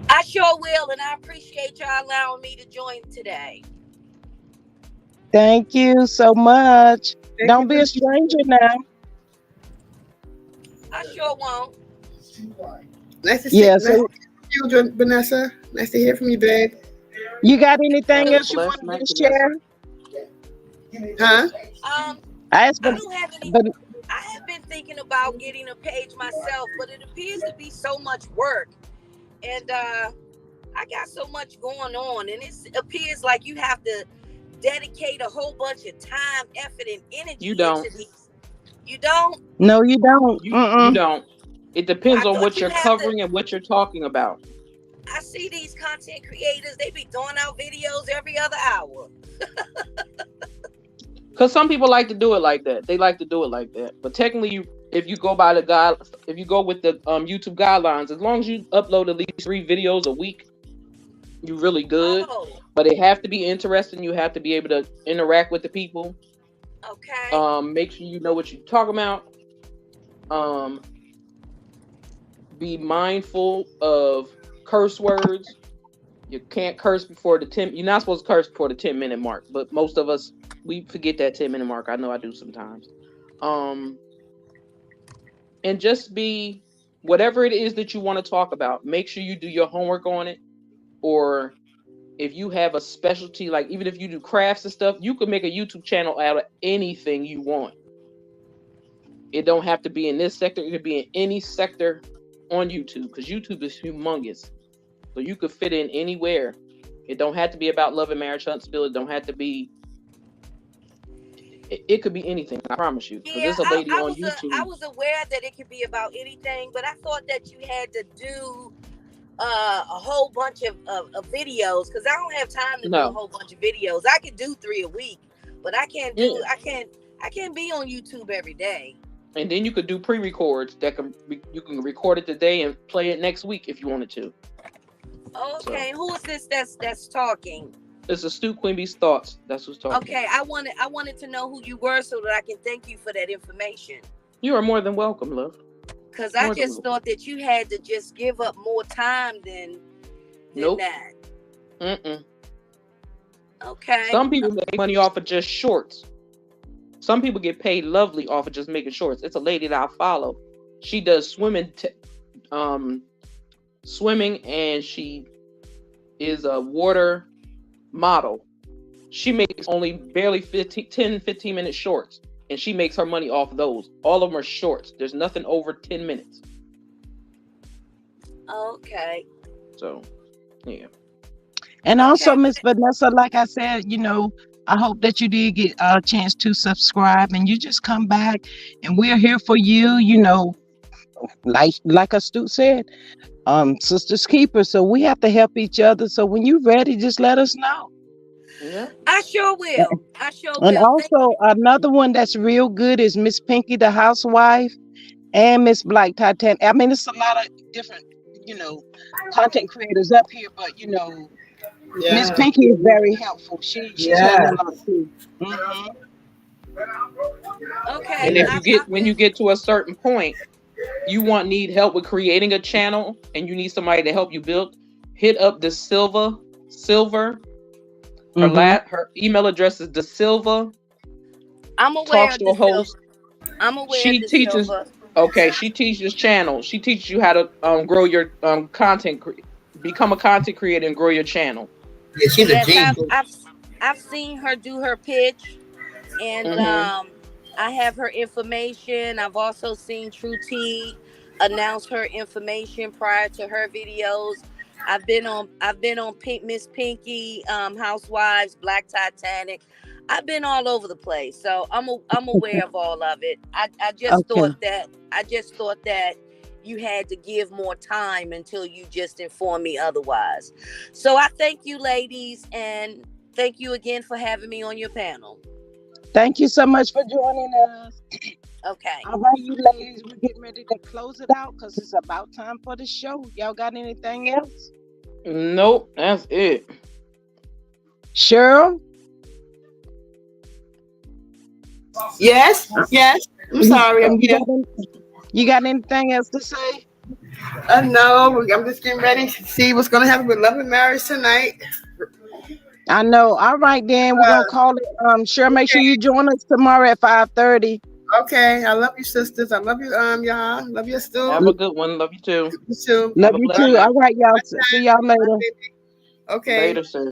I sure will, and I appreciate y'all allowing me to join today.
Thank you so much.
Thank you
Don't
for
be a stranger now.
I sure won't.
nice to see
Yeah,
nice to
so
see you, Vanessa. Nice to hear from you, babe.
you got
Have
anything
a
else you
blessed
wanted
night,
to
Vanessa.
share?
Huh?
Um,
I asked,
I don't have any.
but
I have been thinking about getting a page myself, but it appears to be so much work, and I got so much going on, and it appears like you have to dedicate a whole bunch of time, effort, and
You
energy
don't.
into these. You don't?
no, you don't.
You don't. It depends
I
on
thought
what
you
you're
have to.
covering and what you're talking about.
I see these content creators, they be throwing out videos every other hour.
Because some people like to do it like that. They like to do it like that. But technically, if you go by the guide, if you go with the YouTube guidelines, as long as you upload at least 3 videos a week, you're really good.
Oh,
But it have to be interesting. You have to be able to interact with the people.
okay.
Make sure you know what you're talking about. Um, be mindful of curse words. You can't curse before the 10. You're not supposed to curse before the 10-minute mark. But most of us, we forget that 10-minute mark. I know I do sometimes. Um, and just be whatever it is that you want to talk about. Make sure you do your homework on it. Or if you have a specialty, like even if you do crafts and stuff, you could make a YouTube channel out of anything you want. It don't have to be in this sector. It could be in any sector on YouTube, because YouTube is humongous. So you could fit in anywhere. It don't have to be about love and marriage, Huntsville. It don't have to be. It could be anything. I promise you. Because
Yeah,
there's a lady on
I
YouTube.
was aware that it could be about anything, but I thought that you had to do a whole bunch of videos, because I don't have time to do a
No.
whole bunch of videos. I could do 3 a week, but
Yeah.
I can't be on YouTube every day.
And then you could do pre-records you can record it today and play it next week if you wanted to.
Okay,
So
who is this that's talking?
it's a Stu Quimby's thoughts. That's who's talking.
Okay, I wanted to know who you were so that I can thank you for that information.
You are more than welcome, love.
Because I
More than
just
welcome.
thought that you had to just give up more time than
Nope.
that.
Mm-mm.
Okay.
Some people make money off of just shorts. Some people get paid lovely off of just making shorts. It's a lady that I follow. She does swimming, and she is a water model. She makes only barely 15 minute shorts, and she makes her money off those. All of them are shorts. There's nothing over 10 minutes.
Okay.
So, yeah.
And also,
Okay.
Miss Vanessa, like I said, I hope that you did get a chance to subscribe and you just come back and we're here for you, like Astute said, sisters keeper. So we have to help each other. So when you're ready, just let us know.
Yeah.
I sure will. I sure
And
will. Thank
also another one that's real good is Miss Pinky, the housewife, and Miss Black Titan. I mean, it's a lot of different, you know, content creators up here, but Miss
Yeah.
Pinky is very helpful. She's helped me
Yeah.
a lot too. Hmm.
And
Okay,
if
Yeah.
you get
I've
when
been.
you get to a certain point, you need help with creating a channel, and you need somebody to help you build. Hit up the Silver.
Hmm.
Her email address is the Silva
I'm
talk
aware of the
show host.
silver. I'm aware of
She
the
teaches.
silver.
Okay, she teaches channel. She teaches you how to grow your content, become a content creator and grow your channel.
Yeah, she's a
Yes, I've
genius.
So,
I've I've seen her do her pitch, and
hmm
I have her information. I've also seen True T announce her information prior to her videos. I've been on Miss Pinky, Housewives, Black Titanic. I've been all over the place, so I'm aware of all of it. I just
Okay.
thought that you had to give more time until you just informed me otherwise. So I thank you, ladies, and thank you again for having me on your panel.
Thank you so much for joining us.
Okay.
All right, you ladies, we're getting ready to close it out because it's about time for the show. Y'all got anything else?
nope, that's it.
Cheryl?
Yes. Yes. I'm
You,
sorry. I'm
you
here.
got you got anything else to say?
No, I'm just getting ready to see what's going to happen with Love and Marriage tonight.
I know. All right, then we're gonna call it. Cheryl, make sure
Okay.
you join us tomorrow at 5:30.
Okay. I love you, sisters. I love you, y'all. Love you, Stu.
Have a good one. Love you too.
You too.
Love
Have a
you
blessed
too.
night.
All right, y'all.
Bye,
See y'all
bye,
later.
baby. Okay.
Later, sir.